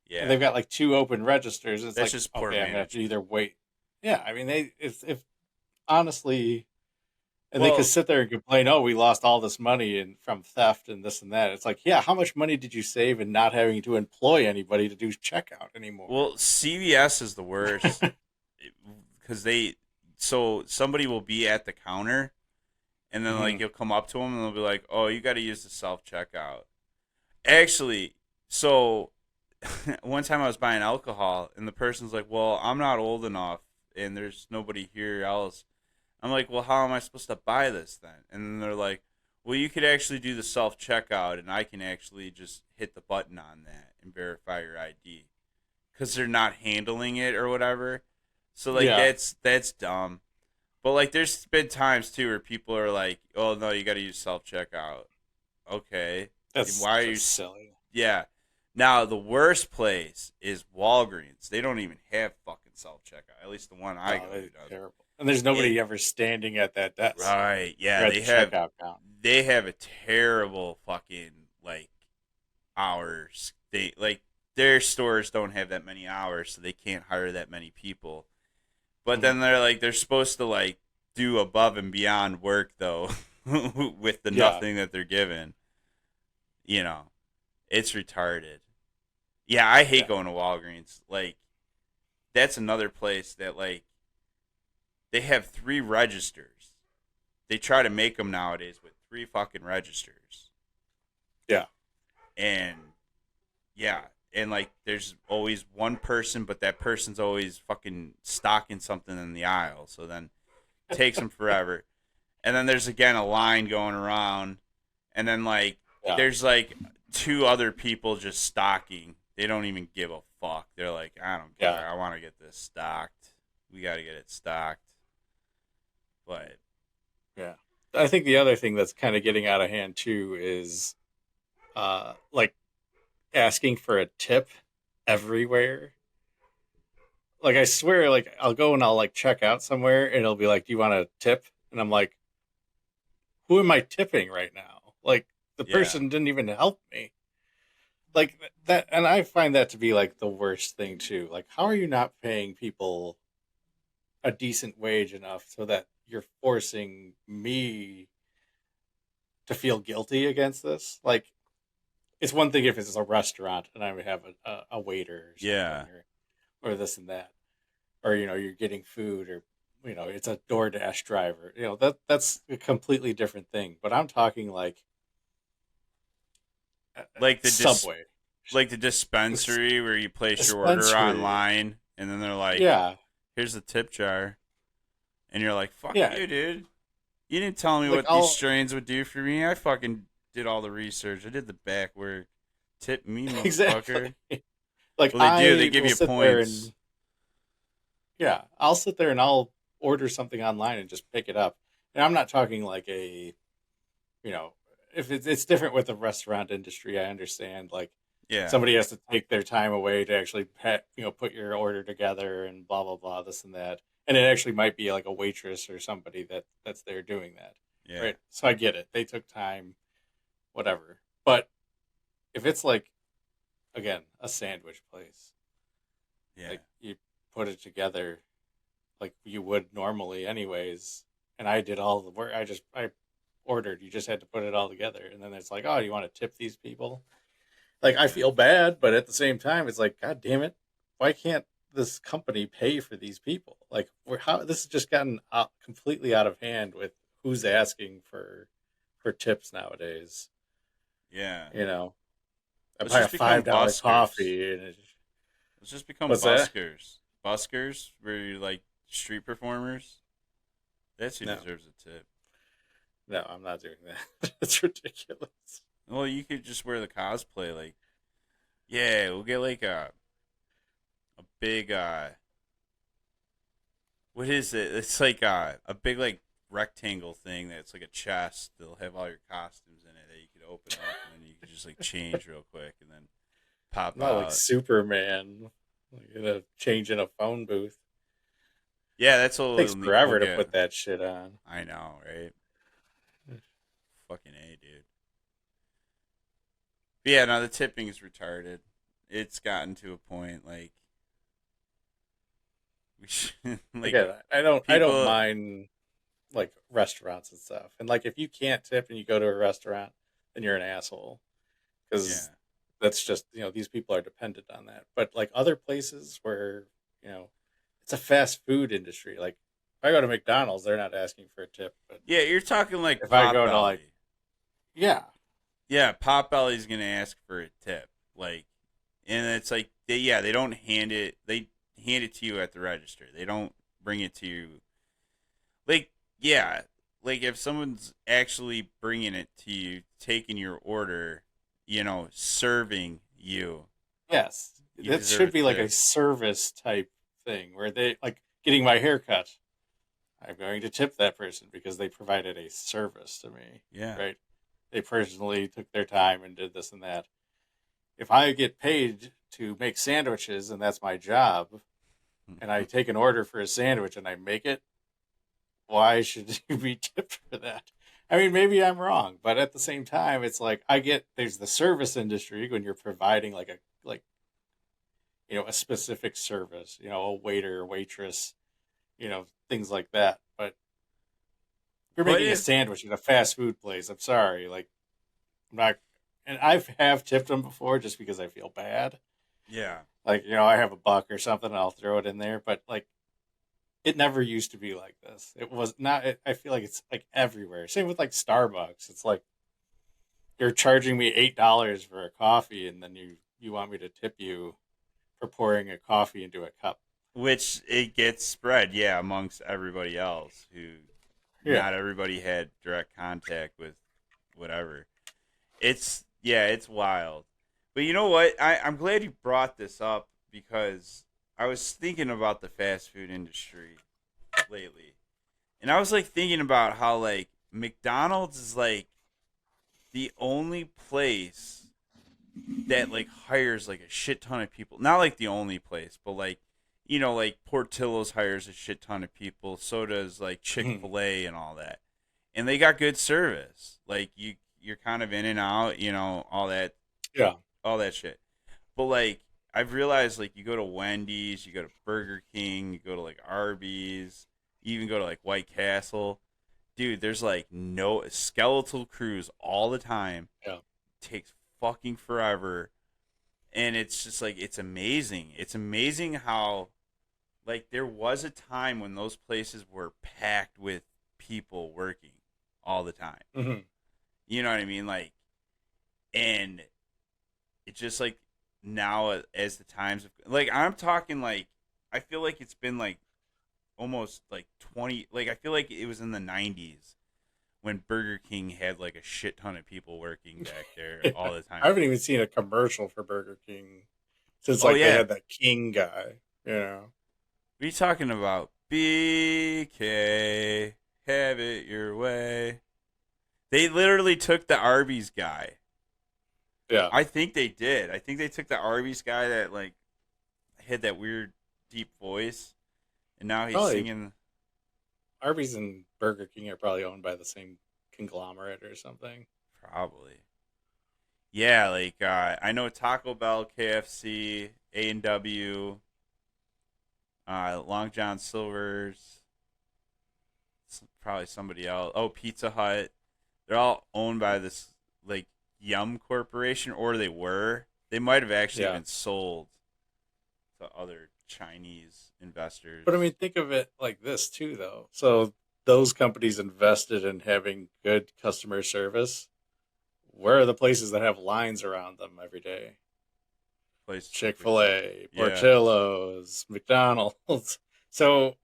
Speaker 1: Yeah,
Speaker 2: they've got like 2 open registers. It's
Speaker 1: that's
Speaker 2: like,
Speaker 1: just poor
Speaker 2: okay, I'm gonna have to
Speaker 1: management.
Speaker 2: either wait. Yeah, I mean, they if honestly, and they could
Speaker 1: Well,
Speaker 2: sit there and complain, "Oh, we lost all this money and from theft and this and that." It's like, yeah, how much money did you save in not having to employ anybody to do checkout anymore?
Speaker 1: CVS is the worst because so somebody will be at the counter and then like
Speaker 2: Hmm.
Speaker 1: you'll come up to them and they'll be like, "Oh, you got to use the self checkout." Actually, so one time I was buying alcohol and the person's like, "Well, I'm not old enough and there's nobody here else." I'm like, "Well, how am I supposed to buy this then?" And then they're like, "Well, you could actually do the self checkout and I can actually just hit the button on that and verify your ID." Because they're not handling it or whatever. So like
Speaker 2: Yeah.
Speaker 1: that's dumb. But like there's been times too where people are like, "Oh no, you got to use self checkout." Okay.
Speaker 2: That's
Speaker 1: Why are you
Speaker 2: just silly.
Speaker 1: Yeah. Now the worst place is Walgreens. They don't even have fucking self checkout. At least the one I
Speaker 2: Oh,
Speaker 1: go to
Speaker 2: they're
Speaker 1: doesn't.
Speaker 2: terrible. And there's
Speaker 1: It
Speaker 2: nobody ever standing at that desk
Speaker 1: Right. Yeah,
Speaker 2: or at the checkout counter.
Speaker 1: they have a terrible fucking like hours. They like their stores don't have that many hours, so they can't hire that many people. But then they're supposed to like do above and beyond work though with the
Speaker 2: Yeah.
Speaker 1: nothing that they're given. You know, it's retarded. Yeah, I hate
Speaker 2: Yeah.
Speaker 1: going to Walgreens. Like that's another place that like they have 3 registers. They try to make them nowadays with 3 fucking registers.
Speaker 2: Yeah.
Speaker 1: And yeah, and like there's always one person, but that person's always fucking stocking something in the aisle. So then it takes them forever. And then there's again a line going around, and then like
Speaker 2: Yeah.
Speaker 1: there's like 2 other people just stocking. They don't even give a fuck. They're like, I don't care.
Speaker 2: Yeah.
Speaker 1: I want to get this stocked. We got to get it stocked. But
Speaker 2: Yeah. I think the other thing that's kind of getting out of hand too is like asking for a tip everywhere. Like I swear, like I'll go and I'll like check out somewhere and it'll be like, "Do you want a tip?" And I'm like, "Who am I tipping right now?" Like the
Speaker 1: yeah,
Speaker 2: person didn't even help me. Like that, and I find that to be like the worst thing too. Like, how are you not paying people a decent wage enough so that you're forcing me to feel guilty against this? Like, it's one thing if it's a restaurant and I would have a waiter or
Speaker 1: yeah,
Speaker 2: something, or this and that, or you're getting food, or it's a DoorDash driver. That's a completely different thing. But I'm talking like
Speaker 1: like
Speaker 2: Subway
Speaker 1: like the dispensary where you place your order
Speaker 2: dispensary.
Speaker 1: online, and then they're like,
Speaker 2: Yeah,
Speaker 1: "Here's the tip jar," and you're like, "Fuck
Speaker 2: yeah.
Speaker 1: you, dude! You didn't tell me
Speaker 2: Like
Speaker 1: what these
Speaker 2: I'll
Speaker 1: strains would do for me. I fucking did all the research. I did the back work. Tip me,
Speaker 2: exactly.
Speaker 1: motherfucker."
Speaker 2: Like
Speaker 1: Well, they do. They
Speaker 2: I
Speaker 1: give
Speaker 2: will
Speaker 1: you
Speaker 2: sit there
Speaker 1: points.
Speaker 2: and yeah, I'll sit there and I'll order something online and just pick it up. And I'm not talking like you know, if it's different with the restaurant industry. I understand like
Speaker 1: Yeah,
Speaker 2: somebody has to take their time away to actually put your order together and blah blah blah this and that. And it actually might be like a waitress or somebody that's there doing that.
Speaker 1: yeah,
Speaker 2: Right? So I get it. They took time, whatever. But if it's like again, a sandwich place,
Speaker 1: yeah,
Speaker 2: like you put it together like you would normally anyways, and I did all the work. I ordered. You just had to put it all together, and then it's like, oh, you want to tip these people? Like I
Speaker 1: yeah.
Speaker 2: feel bad, but at the same time, it's like, God damn it, why can't this company pay for these people? Like how this has just gotten completely out of hand with who's asking for tips nowadays.
Speaker 1: Yeah.
Speaker 2: You know, I
Speaker 1: Let's
Speaker 2: buy a
Speaker 1: just become
Speaker 2: $5
Speaker 1: buskers.
Speaker 2: coffee, and
Speaker 1: Let's just become
Speaker 2: what's that?
Speaker 1: buskers. Buskers, where you like street performers. That's who
Speaker 2: No,
Speaker 1: deserves a tip.
Speaker 2: no, I'm not doing that. It's ridiculous.
Speaker 1: Well, you could just wear the cosplay. Like, yeah, we'll get like a big what is it? It's like a big like rectangle thing that's like a chest. They'll have all your costumes in it that you could open up, and then you could just like change real quick, and then pop
Speaker 2: Not like
Speaker 1: out.
Speaker 2: Superman, like in a change in a phone booth.
Speaker 1: Yeah, that's what
Speaker 2: Takes
Speaker 1: we'll
Speaker 2: forever to
Speaker 1: get.
Speaker 2: put that shit on.
Speaker 1: I know, right? Fucking A, dude. But yeah, no, the tipping is retarded. It's gotten to a point like we should, like
Speaker 2: Again, I don't
Speaker 1: people.
Speaker 2: mind like restaurants and stuff. And like if you can't tip and you go to a restaurant, then you're an asshole
Speaker 1: Yeah,
Speaker 2: because that's just these people are dependent on that. But like other places where you know it's a fast food industry, like if I go to McDonald's, they're not asking for a tip. But
Speaker 1: yeah, you're talking like
Speaker 2: if I go to
Speaker 1: Potbelly.
Speaker 2: like yeah,
Speaker 1: Yeah, Potbelly's gonna ask for a tip, like, and it's like they don't hand it. They hand it to you at the register. They don't bring it to you. Like, yeah, like if someone's actually bringing it to you, taking your order, serving you,
Speaker 2: yes,
Speaker 1: you
Speaker 2: that
Speaker 1: deserve
Speaker 2: should
Speaker 1: a
Speaker 2: be like a
Speaker 1: tip.
Speaker 2: service type thing where they like getting my hair cut. I'm going to tip that person because they provided a service to me,
Speaker 1: Yeah.
Speaker 2: right? They personally took their time and did this and that. If I get paid to make sandwiches and that's my job, and I take an order for a sandwich and I make it, why should you be tipped for that? I mean, maybe I'm wrong, but at the same time, it's like I get there's the service industry when you're providing a specific service, a waiter, waitress, things like that. But if you're
Speaker 1: But
Speaker 2: making a
Speaker 1: if
Speaker 2: sandwich at a fast food place, I'm sorry, like I'm not, and I have tipped them before just because I feel bad.
Speaker 1: yeah,
Speaker 2: Like I have a buck or something, and I'll throw it in there, but like it never used to be like this. It was not. I feel like it's like everywhere. Same with like Starbucks. It's like you're charging me $8 for a coffee, and then you want me to tip you for pouring a coffee into a cup.
Speaker 1: which it gets spread, yeah, amongst everybody else who
Speaker 2: Yeah,
Speaker 1: not everybody had direct contact with whatever. It's wild. But you know what? I'm glad you brought this up because I was thinking about the fast food industry lately. And I was like thinking about how like McDonald's is like the only place that like hires like a shit ton of people. Not like the only place, but like like Portillo's hires a shit ton of people. So does like Chick-fil-A and all that. And they got good service. Like you're kind of in and out,
Speaker 2: yeah.
Speaker 1: all that shit. But like I've realized like you go to Wendy's, you go to Burger King, you go to like Arby's, you even go to like White Castle. Dude, there's like no skeletal crews all the time.
Speaker 2: Yeah.
Speaker 1: Takes fucking forever. And it's just like it's amazing. It's amazing how like there was a time when those places were packed with people working all the time.
Speaker 2: Mm-hmm.
Speaker 1: You know what I mean? Like and it's just like now as the times have like I'm talking like I feel like it's been like almost like 20 like I feel like it was in the 90s when Burger King had like a shit ton of people working back there all the time.
Speaker 2: I haven't even seen a commercial for Burger King since
Speaker 1: Oh
Speaker 2: like they
Speaker 1: yeah.
Speaker 2: had that King guy.
Speaker 1: What are you talking about? BK, have it your way. They literally took the Arby's guy.
Speaker 2: Yeah.
Speaker 1: I think they did. I think they took the Arby's guy that like had that weird deep voice, and now he's
Speaker 2: Probably
Speaker 1: singing.
Speaker 2: Arby's and Burger King are probably owned by the same conglomerate or something.
Speaker 1: Probably. Yeah, like I know Taco Bell, KFC, A&W, Long John Silver's, probably somebody else. Oh, Pizza Hut. They're all owned by this like Yum Corporation, or they were. They might have actually
Speaker 2: Yeah.
Speaker 1: been sold to other Chinese investors.
Speaker 2: But I mean, think of it like this too, though. So those companies invested in having good customer service. Where are the places that have lines around them every day?
Speaker 1: Place
Speaker 2: Chick-fil-A,
Speaker 1: Yeah.
Speaker 2: Portillo's, McDonald's. So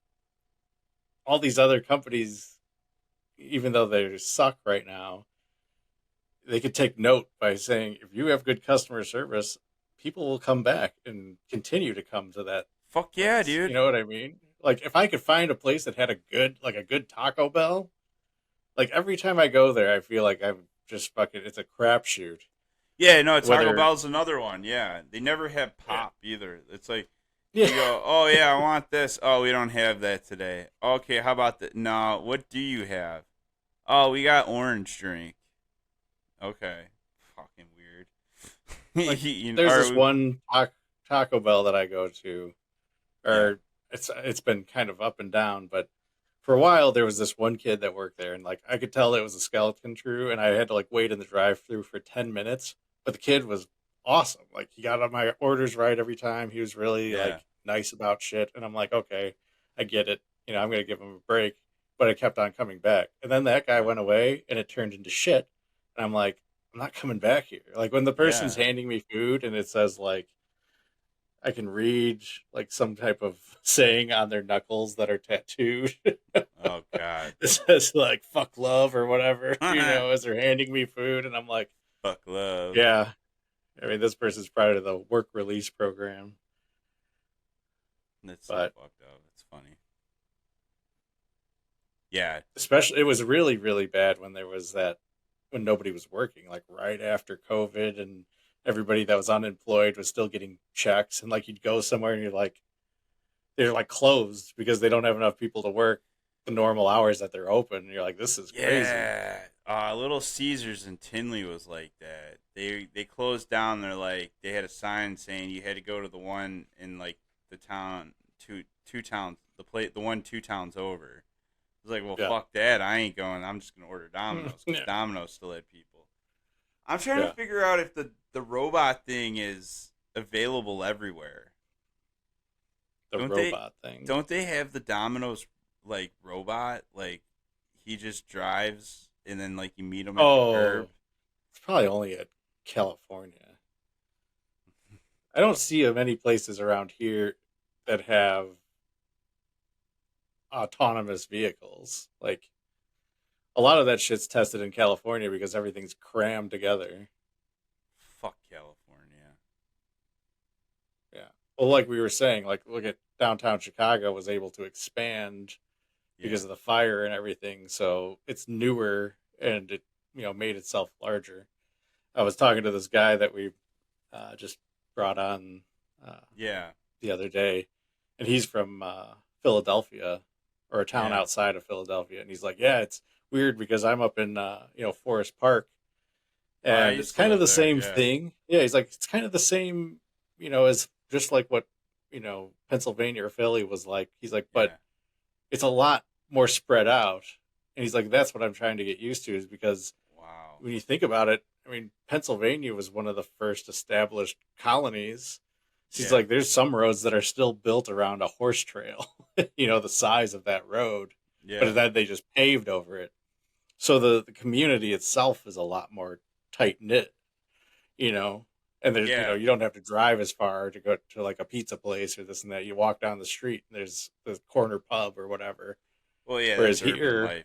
Speaker 2: all these other companies, even though they suck right now, they could take note by saying, if you have good customer service, people will come back and continue to come to that.
Speaker 1: Fuck yeah,
Speaker 2: place.
Speaker 1: dude.
Speaker 2: You know what I mean? Like if I could find a place that had a good Taco Bell, like every time I go there, I feel like I'm just fucking. It's a crapshoot.
Speaker 1: Yeah, no, Taco
Speaker 2: Whether
Speaker 1: Bell's another one. Yeah, they never have pop either. It's like
Speaker 2: yeah,
Speaker 1: you go, oh yeah, I want this. Oh, we don't have that today. Okay, how about that? No, what do you have? Oh, we got orange drink. Okay, fucking weird.
Speaker 2: like there's this one Taco Bell that I go to, or it's been kind of up and down, but for a while there was this one kid that worked there, and like I could tell it was a skeleton crew, and I had to like wait in the drive-through for 10 minutes. But the kid was awesome. Like he got my orders right every time. He was really like nice about shit, and I'm like, okay, I get it. I'm gonna give him a break. But I kept on coming back, and then that guy went away, and it turned into shit. And I'm like, I'm not coming back here. Like when the person's handing me food, and it says like I can read like some type of saying on their knuckles that are tattooed.
Speaker 1: Oh god.
Speaker 2: It says like "fuck love" or whatever, as they're handing me food, and I'm like,
Speaker 1: "Fuck love."
Speaker 2: Yeah, I mean, this person's part of the work release program.
Speaker 1: That's so fucked up. It's funny. Yeah.
Speaker 2: Especially, it was really, really bad when there was that, when nobody was working, like right after COVID, and everybody that was unemployed was still getting checks. And like you'd go somewhere and you're like, they're like closed because they don't have enough people to work the normal hours that they're open. And you're like, this is crazy.
Speaker 1: Yeah. Little Caesars in Tinley was like that. They closed down. They're like they had a sign saying you had to go to the one in like the town two towns the one 2 towns over. I was like, well,
Speaker 2: Yeah.
Speaker 1: fuck that. I ain't going. I'm just gonna order Domino's because
Speaker 2: Yeah.
Speaker 1: Domino's still had people. I'm trying to
Speaker 2: Yeah.
Speaker 1: figure out if the robot thing is available everywhere.
Speaker 2: The
Speaker 1: Don't they
Speaker 2: robot thing.
Speaker 1: don't they have the Domino's like robot? Like he just drives and then like you meet him at the curb.
Speaker 2: Oh, it's probably only at California. I don't see many places around here that have autonomous vehicles. Like a lot of that shit's tested in California because everything's crammed together.
Speaker 1: Fuck California.
Speaker 2: Yeah. Well, like we were saying, like look at downtown Chicago was able to expand
Speaker 1: Yeah.
Speaker 2: because of the fire and everything. So it's newer and it made itself larger. I was talking to this guy that we just brought on
Speaker 1: Yeah.
Speaker 2: the other day, and he's from Philadelphia or a town
Speaker 1: Yeah.
Speaker 2: outside of Philadelphia, and he's like, "Yeah, it's weird because I'm up in Forest Park,
Speaker 1: I
Speaker 2: and it's
Speaker 1: used to
Speaker 2: kind of
Speaker 1: live
Speaker 2: the
Speaker 1: there.
Speaker 2: same
Speaker 1: Yeah.
Speaker 2: thing." Yeah, he's like, "It's kind of the same, as just like what Pennsylvania or Philly was like." He's like, "But
Speaker 1: Yeah.
Speaker 2: it's a lot more spread out," and he's like, "That's what I'm trying to get used to, is because
Speaker 1: Wow.
Speaker 2: when you think about it, I mean, Pennsylvania was one of the first established colonies." She's
Speaker 1: Yeah.
Speaker 2: like, there's some roads that are still built around a horse trail, the size of that road, but
Speaker 1: Yeah.
Speaker 2: then they just paved over it. So the community itself is a lot more tight knit, and there's,
Speaker 1: Yeah.
Speaker 2: you don't have to drive as far to go to like a pizza place or this and that. You walk down the street and there's the corner pub or whatever.
Speaker 1: Well, yeah,
Speaker 2: Whereas
Speaker 1: that's urban
Speaker 2: here,
Speaker 1: life.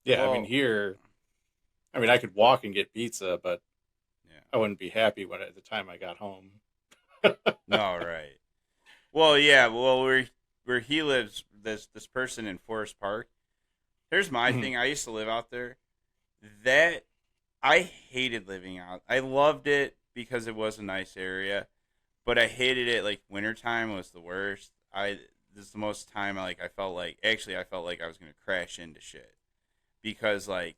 Speaker 2: yeah,
Speaker 1: Well,
Speaker 2: I could walk and get pizza, but
Speaker 1: yeah.
Speaker 2: I wouldn't be happy when at the time I got home.
Speaker 1: No, right. Well, yeah. Well, where he lives, this person in Forest Park. Here's my
Speaker 2: Mhm.
Speaker 1: thing. I used to live out there. That I hated living out. I loved it because it was a nice area, but I hated it. Like wintertime was the worst. This is the most time I felt like I felt like I was gonna crash into shit because like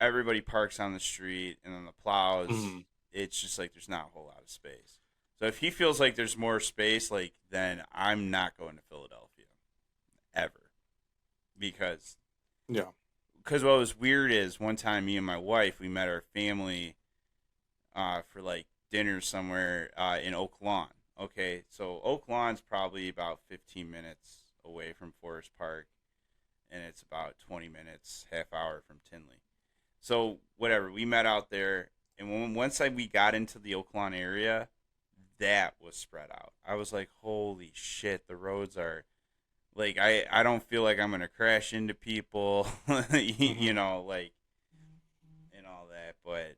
Speaker 1: everybody parks on the street and then the plows.
Speaker 2: Mhm.
Speaker 1: It's just like there's not a whole lot of space. So if he feels like there's more space, like then I'm not going to Philadelphia ever because
Speaker 2: Yeah.
Speaker 1: what was weird is one time me and my wife we met our family for like dinner somewhere in Oak Lawn. Okay, so Oak Lawn's probably about 15 minutes away from Forest Park, and it's about 20 minutes, half hour from Tinley. So whatever, we met out there, and we got into the Oak Lawn area, that was spread out. I was like, holy shit, the roads are like I don't feel like I'm gonna crash into people,
Speaker 2: Mhm.
Speaker 1: like and all that. But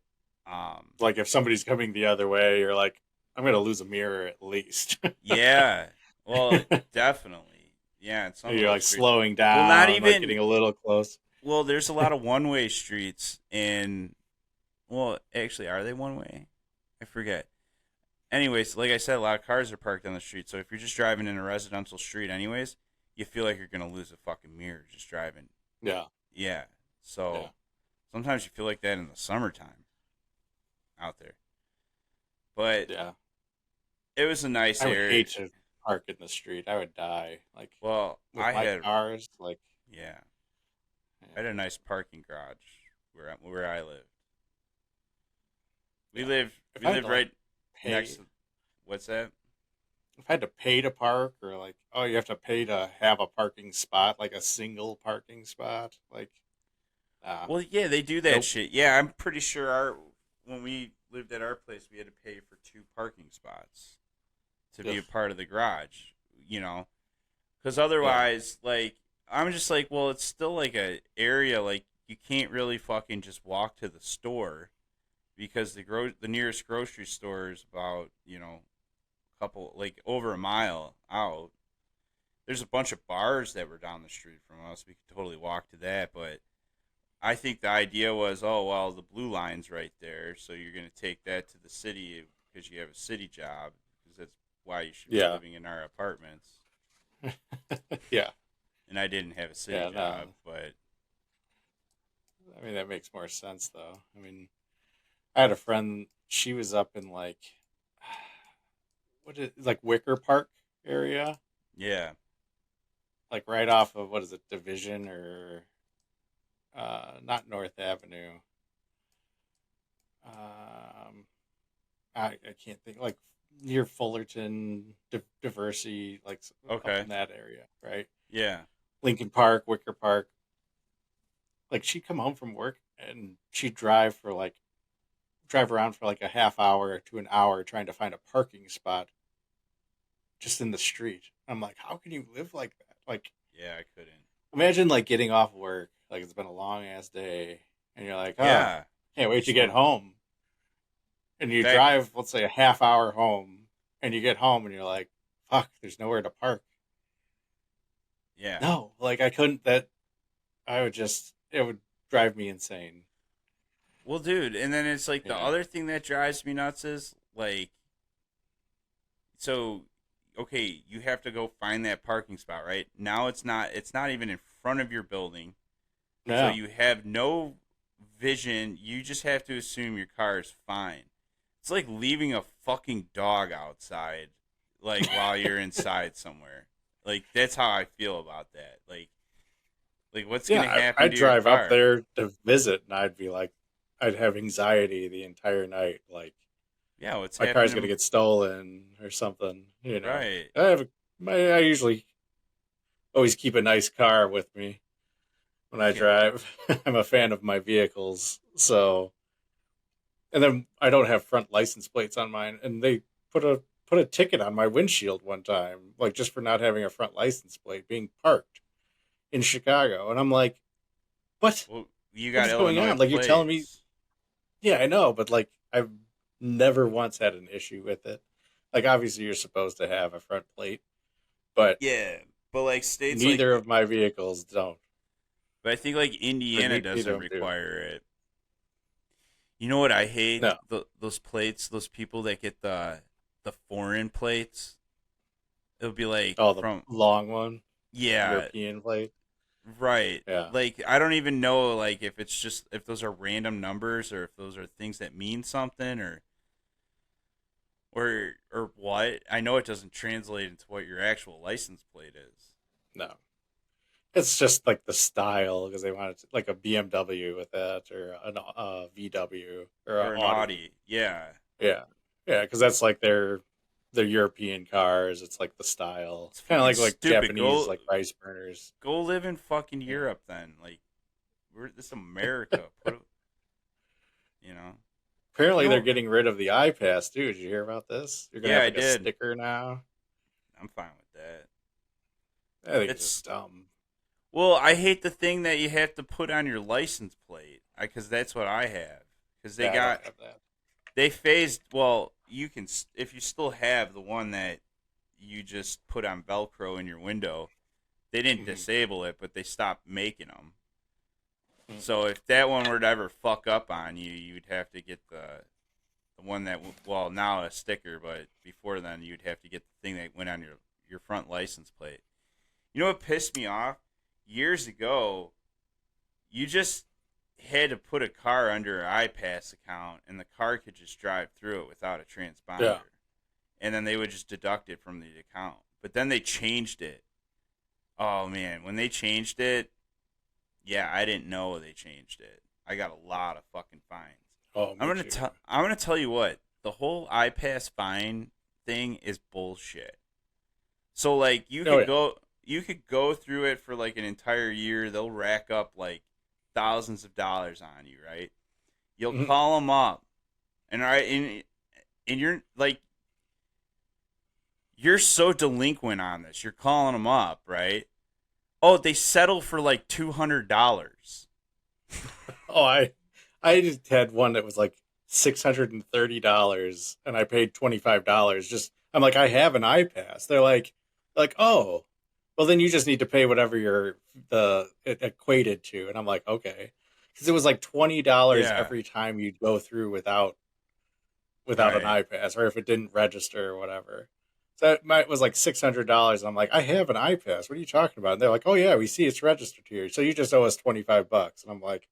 Speaker 2: Like if somebody's coming the other way, you're like, I'm gonna lose a mirror at least.
Speaker 1: yeah, well, definitely, yeah. And some of
Speaker 2: You're
Speaker 1: those
Speaker 2: like
Speaker 1: streets,
Speaker 2: slowing
Speaker 1: well, not
Speaker 2: down, like
Speaker 1: even
Speaker 2: getting a little close.
Speaker 1: well. There's a lot of one-way streets, and well, actually, are they one-way? I forget. Anyways, like I said, a lot of cars are parked on the street. So if you're just driving in a residential street, anyways, you feel like you're gonna lose a fucking mirror just driving.
Speaker 2: Yeah.
Speaker 1: Yeah. So
Speaker 2: Yeah.
Speaker 1: sometimes you feel like that in the summertime out there. But
Speaker 2: Yeah.
Speaker 1: it was a nice
Speaker 2: I would
Speaker 1: area.
Speaker 2: hate to park in the street. I would die. Like
Speaker 1: Well,
Speaker 2: with
Speaker 1: I
Speaker 2: my
Speaker 1: had
Speaker 2: cars, like
Speaker 1: yeah, I
Speaker 2: yeah.
Speaker 1: had a nice parking garage where I lived. We
Speaker 2: Yeah.
Speaker 1: live
Speaker 2: If
Speaker 1: we
Speaker 2: I had
Speaker 1: live
Speaker 2: to like
Speaker 1: right
Speaker 2: pay
Speaker 1: next to what's that?
Speaker 2: if I had to pay to park, or like, oh, you have to pay to have a parking spot, like a single parking spot, like
Speaker 1: Well, yeah, they do that
Speaker 2: nope.
Speaker 1: shit. Yeah, I'm pretty sure when we lived at our place, we had to pay for 2 parking spots to be a
Speaker 2: Ugh.
Speaker 1: part of the garage. Because
Speaker 2: Yeah.
Speaker 1: otherwise, like, I'm just like, well, it's still like a area like you can't really fucking just walk to the store because the nearest grocery store is about a couple like over a mile out, there's a bunch of bars that were down the street from us. We could totally walk to that, but I think the idea was, oh well, the blue line's right there, so you're gonna take that to the city because you have a city job, because that's why you should be
Speaker 2: Yeah.
Speaker 1: living in our apartments.
Speaker 2: Yeah.
Speaker 1: And I didn't have a city
Speaker 2: Yeah,
Speaker 1: job,
Speaker 2: no.
Speaker 1: but
Speaker 2: I mean, that makes more sense, though. I mean, I had a friend, she was up in like, like Wicker Park area,
Speaker 1: yeah,
Speaker 2: like right off of, what is it, Division or, not North Avenue. Um, I can't think, like near Fullerton, Diversity, like up
Speaker 1: okay,
Speaker 2: in that area, right?
Speaker 1: yeah,
Speaker 2: Lincoln Park, Wicker Park. Like she'd come home from work and she'd drive around for like a half hour to an hour trying to find a parking spot just in the street. I'm like, how can you live like that? Like,
Speaker 1: yeah. I couldn't.
Speaker 2: imagine like getting off work, like it's been a long ass day, and you're like, oh,
Speaker 1: Yeah,
Speaker 2: can't wait to
Speaker 1: just
Speaker 2: get
Speaker 1: want
Speaker 2: home. And you
Speaker 1: back.
Speaker 2: drive, let's say, a half hour home, and you get home and you're like, fuck, there's nowhere to park.
Speaker 1: Yeah.
Speaker 2: No, like I couldn't. It would drive me insane.
Speaker 1: Well, dude, and then it's like
Speaker 2: You
Speaker 1: the
Speaker 2: know?
Speaker 1: other thing that drives me nuts is like, so, okay, you have to go find that parking spot, right? Now it's not even in front of your building, so
Speaker 2: No.
Speaker 1: you have no vision. You just have to assume your car is fine. It's like leaving a fucking dog outside, like while you're inside somewhere. Like that's how I feel about that. Like what's gonna
Speaker 2: Yeah,
Speaker 1: happen
Speaker 2: I'd
Speaker 1: to your
Speaker 2: drive up
Speaker 1: car?
Speaker 2: there to visit, and I'd be like, I'd have anxiety the entire night. Like
Speaker 1: Yeah, what's
Speaker 2: my car's
Speaker 1: happening?
Speaker 2: gonna get stolen or something.
Speaker 1: Right.
Speaker 2: I usually always keep a nice car with me when I
Speaker 1: Yeah.
Speaker 2: drive. I'm a fan of my vehicles, so and then I don't have front license plates on mine, and they put a ticket on my windshield one time, like just for not having a front license plate being parked in Chicago, and I'm like, what?
Speaker 1: Well, you
Speaker 2: What
Speaker 1: got
Speaker 2: is going
Speaker 1: Illinois
Speaker 2: on? Like you're telling me,
Speaker 1: plates.
Speaker 2: yeah, I know, but like I've never once had an issue with it. Like obviously you're supposed to have a front plate, but
Speaker 1: Yeah, but like states like,
Speaker 2: neither of my vehicles don't.
Speaker 1: but I think like
Speaker 2: Or
Speaker 1: Indiana
Speaker 2: neither
Speaker 1: doesn't
Speaker 2: of them do.
Speaker 1: require it. You know what I hate?
Speaker 2: No.
Speaker 1: Those plates, those people that get the foreign plates. It'll be like
Speaker 2: Oh, the
Speaker 1: from,
Speaker 2: long one,
Speaker 1: yeah,
Speaker 2: European plate.
Speaker 1: right.
Speaker 2: Yeah.
Speaker 1: Like I don't even know like if it's just if those are random numbers or if those are things that mean something or what. I know it doesn't translate into what your actual license plate is.
Speaker 2: No. It's just like the style because they wanted to, like a BMW with that or an VW or an
Speaker 1: Or an
Speaker 2: Audi.
Speaker 1: Audi. Yeah.
Speaker 2: Yeah. Yeah, because that's like their European cars. It's like the style,
Speaker 1: It's
Speaker 2: kind of
Speaker 1: fucking
Speaker 2: like
Speaker 1: stupid.
Speaker 2: Japanese like rice burners.
Speaker 1: Go live in fucking
Speaker 2: Yeah.
Speaker 1: Europe then. Like this is America. You know. You
Speaker 2: Apparently, they're
Speaker 1: know.
Speaker 2: getting rid of the iPass too. Did you hear about this? You're gonna
Speaker 1: Yeah,
Speaker 2: have
Speaker 1: I
Speaker 2: like a
Speaker 1: did.
Speaker 2: sticker now.
Speaker 1: I'm fine with that.
Speaker 2: I think it's
Speaker 1: It's
Speaker 2: just dumb.
Speaker 1: well, I hate the thing that you have to put on your license plate because that's what I have. Because
Speaker 2: Yeah, I don't have that.
Speaker 1: they phased. Well, you can if you still have the one that you just put on Velcro in your window. They didn't
Speaker 2: Mhm.
Speaker 1: disable it, but they stopped making them.
Speaker 2: Mhm.
Speaker 1: So if that one were to ever fuck up on you, you'd have to get the one that well now a sticker, but before then you'd have to get the thing that went on your front license plate. You know what pissed me off? Years ago, you just had to put a car under an iPass account, and the car could just drive through it without a transponder,
Speaker 2: Yeah.
Speaker 1: and then they would just deduct it from the account. But then they changed it. Oh man, when they changed it, yeah, I didn't know they changed it. I got a lot of fucking fines.
Speaker 2: Oh, me too.
Speaker 1: I'm gonna tell you what the whole iPass fine thing is bullshit. So like
Speaker 2: Oh yeah.
Speaker 1: you could go through it for like an entire year. They'll rack up like thousands of dollars on you, right? You'll
Speaker 2: Mhm.
Speaker 1: call them up, and and you're like you're so delinquent on this. You're calling them up, right? Oh, they settle for like $200.
Speaker 2: Oh, I just had one that was like $630, and I paid $25. Just I'm like, I have an iPass. They're like, oh, well, then you just need to pay whatever it equated to. And I'm like, okay, because it was like $20
Speaker 1: Yeah.
Speaker 2: every time you'd go through without an
Speaker 1: Right.
Speaker 2: iPass, or if it didn't register or whatever. So it was like $600. I'm like, I have an iPass. What are you talking about? And they're like, oh yeah, we see it's registered here, so you just owe us $25. And I'm like,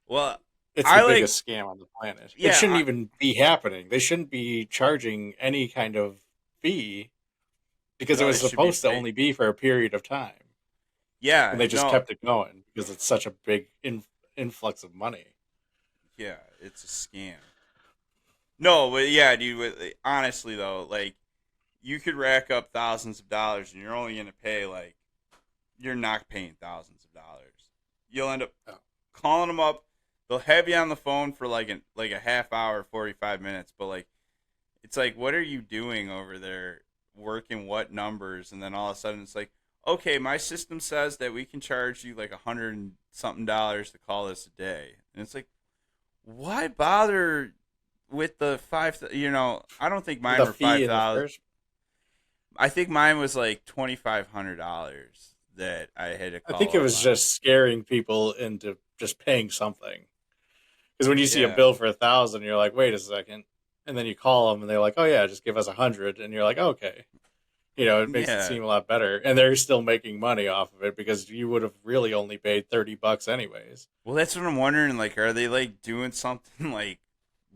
Speaker 1: Well,
Speaker 2: it's the
Speaker 1: I like.
Speaker 2: biggest scam on the planet. It
Speaker 1: Yeah.
Speaker 2: shouldn't even be happening. They shouldn't be charging any kind of fee because it
Speaker 1: No,
Speaker 2: was
Speaker 1: it should be
Speaker 2: supposed to
Speaker 1: free.
Speaker 2: only be for a period of time, and
Speaker 1: Yeah.
Speaker 2: they just
Speaker 1: No.
Speaker 2: kept it going because it's such a big influx of money.
Speaker 1: Yeah. It's a scam. No, but yeah, dude. Honestly, though, like you could rack up thousands of dollars, and you're only gonna pay like you're not paying thousands of dollars. You'll end up
Speaker 2: Oh.
Speaker 1: calling them up. They'll have you on the phone for like a half hour, 45 minutes. But like, it's like, what are you doing over there, working what numbers? And then all of a sudden, it's like, okay, my system says that we can charge you like $100 and something to call this a day, and it's like, why bother with the five? I don't think mine
Speaker 2: The
Speaker 1: were
Speaker 2: fee
Speaker 1: five
Speaker 2: in the
Speaker 1: thousand.
Speaker 2: first.
Speaker 1: I think mine was like $2,500 that I had to
Speaker 2: I
Speaker 1: call
Speaker 2: think it
Speaker 1: up
Speaker 2: was
Speaker 1: on.
Speaker 2: just scaring people into just paying something. Because when you see a
Speaker 1: Yeah,
Speaker 2: bill for 1,000, you're like, wait a second, and then you call them and they're like, oh yeah, just give us 100, and you're like, okay, it makes it
Speaker 1: yeah.
Speaker 2: seem a lot better, and they're still making money off of it because you would have really only paid $30 anyways.
Speaker 1: Well, that's what I'm wondering. Like, are they like doing something like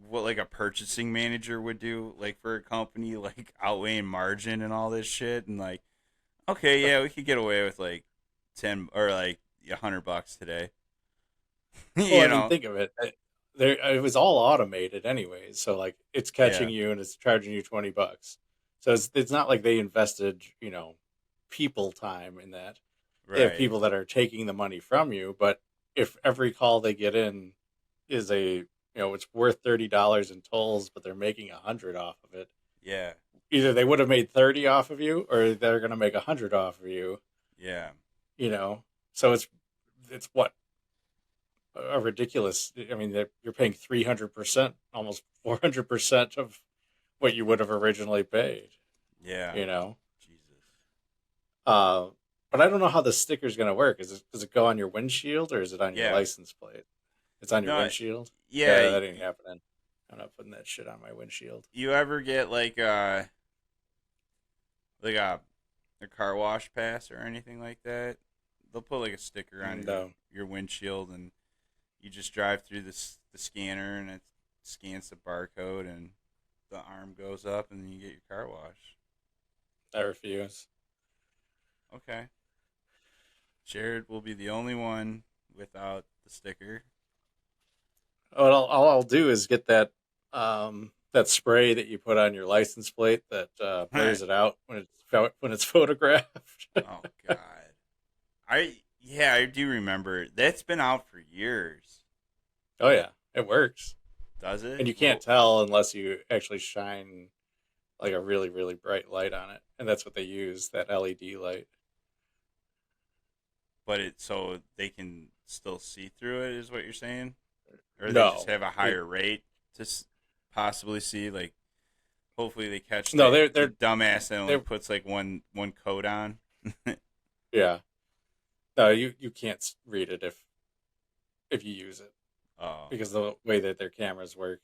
Speaker 1: what like a purchasing manager would do, like for a company, like outweighing margin and all this shit, and like, okay, yeah, we could get away with like 10 or like $100 today.
Speaker 2: Well, I
Speaker 1: you
Speaker 2: mean,
Speaker 1: know?
Speaker 2: think of it. It was all automated anyways, so like it's catching
Speaker 1: Yeah.
Speaker 2: you and it's charging you $20. So it's not like they invested, people time in that. They have
Speaker 1: Right.
Speaker 2: people that are taking the money from you, but if every call they get in is it's worth $30 in tolls, but they're making 100 off of it,
Speaker 1: Yeah.
Speaker 2: either they would have made 30 off of you, or they're going to make 100 off of you.
Speaker 1: Yeah.
Speaker 2: You know, so it's what a ridiculous. I mean, you're paying 300%, almost 400% of what you would have originally paid.
Speaker 1: Yeah.
Speaker 2: You know,
Speaker 1: Jesus.
Speaker 2: uh, but I don't know how the sticker's going to work. Does it go on your windshield or is it on your
Speaker 1: Yeah.
Speaker 2: license plate? It's on your
Speaker 1: No.
Speaker 2: windshield. Yeah,
Speaker 1: Yeah.
Speaker 2: that ain't happening. I'm not putting that shit on my windshield.
Speaker 1: You ever get like a car wash pass or anything like that? They'll put like a sticker on
Speaker 2: No.
Speaker 1: your windshield, and you just drive through the scanner, and it scans the barcode, and the arm goes up, and then you get your car wash.
Speaker 2: I refuse.
Speaker 1: Okay. Jared will be the only one without the sticker.
Speaker 2: All I'll do is get that spray that you put on your license plate that blurs it out when it's photographed.
Speaker 1: Oh God. I do remember that's been out for years.
Speaker 2: Oh yeah, it works,
Speaker 1: Does it?
Speaker 2: and you can't tell unless you actually shine like a really really bright light on it, and that's what they use, that LED light.
Speaker 1: But so they can still see through it, is what you're saying, or they
Speaker 2: No,
Speaker 1: just have a higher rate to possibly see. Like, hopefully they catch
Speaker 2: no,
Speaker 1: the dumbass that only
Speaker 2: they're
Speaker 1: puts like one coat on.
Speaker 2: yeah. No, you can't read it if you use it
Speaker 1: Oh,
Speaker 2: because the way that their cameras work.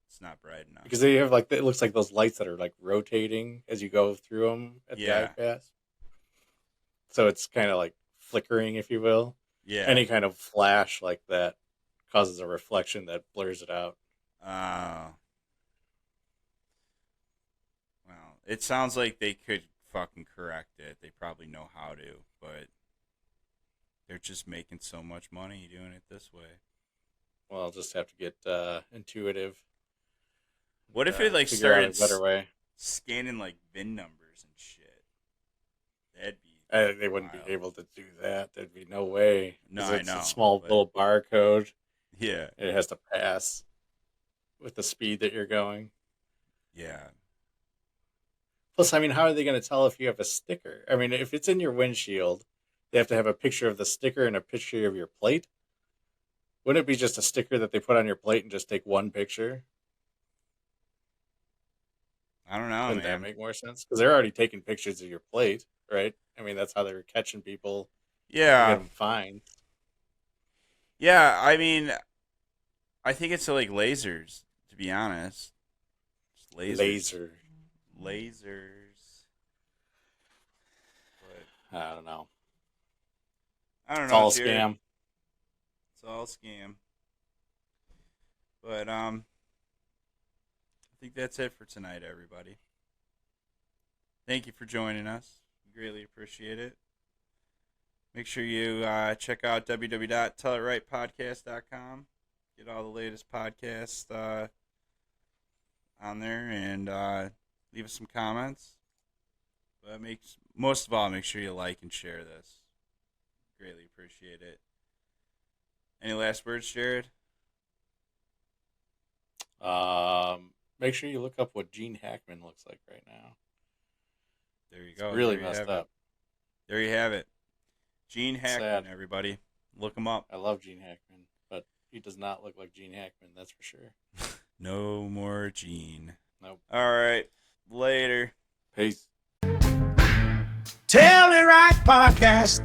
Speaker 1: it's not bright enough.
Speaker 2: Because they have it looks like those lights that are like rotating as you go through them at the
Speaker 1: Yeah.
Speaker 2: iPass. So it's kind of like flickering, if you will.
Speaker 1: Yeah.
Speaker 2: Any kind of flash like that causes a reflection that blurs it out.
Speaker 1: Oh. Well, it sounds like they could fucking correct it. They probably know how to, but they're just making so much money doing it this way.
Speaker 2: Well, I'll just have to get intuitive.
Speaker 1: What if it like
Speaker 2: figure out
Speaker 1: started
Speaker 2: a better way?
Speaker 1: scanning like VIN numbers and shit? That'd be
Speaker 2: They wouldn't
Speaker 1: wild.
Speaker 2: be able to do that. There'd be no way.
Speaker 1: No,
Speaker 2: 'Cause
Speaker 1: I
Speaker 2: it's
Speaker 1: know,
Speaker 2: a small
Speaker 1: but-
Speaker 2: little barcode.
Speaker 1: Yeah,
Speaker 2: It has to pass with the speed that you're going.
Speaker 1: yeah.
Speaker 2: Plus, I mean, how are they going to tell if you have a sticker? I mean, if it's in your windshield, they have to have a picture of the sticker and a picture of your plate. Wouldn't it be just a sticker that they put on your plate and just take one picture?
Speaker 1: I don't know,
Speaker 2: Wouldn't that
Speaker 1: man.
Speaker 2: make more sense? Because they're already taking pictures of your plate. right? I mean, that's how they were catching people to get
Speaker 1: Yeah.
Speaker 2: them fined.
Speaker 1: Yeah, I mean, I think it's like lasers, to be honest. Just
Speaker 2: Laser.
Speaker 1: Lasers. But
Speaker 2: I don't know.
Speaker 1: I don't
Speaker 2: It's
Speaker 1: know,
Speaker 2: all a
Speaker 1: Jared.
Speaker 2: scam.
Speaker 1: It's all a scam. But I think that's it for tonight, everybody. Thank you for joining us. We greatly appreciate it. Make sure you check out www.tellitrightpodcast.com. Get all the latest podcasts on there and leave us some comments. But most of all, make sure you like and share this. Greatly appreciate it. Any last words, Jared?
Speaker 2: Make sure you look up what Gene Hackman looks like right now.
Speaker 1: There you go.
Speaker 2: Really
Speaker 1: There you
Speaker 2: messed
Speaker 1: have
Speaker 2: up.
Speaker 1: it. There you have it. Gene Hackman,
Speaker 2: Sad.
Speaker 1: everybody. Look him up.
Speaker 2: I love Gene Hackman, but he does not look like Gene Hackman, that's for sure.
Speaker 1: No more Gene.
Speaker 2: Nope.
Speaker 1: All right. Later.
Speaker 2: Peace.
Speaker 3: Tell It Right Podcast.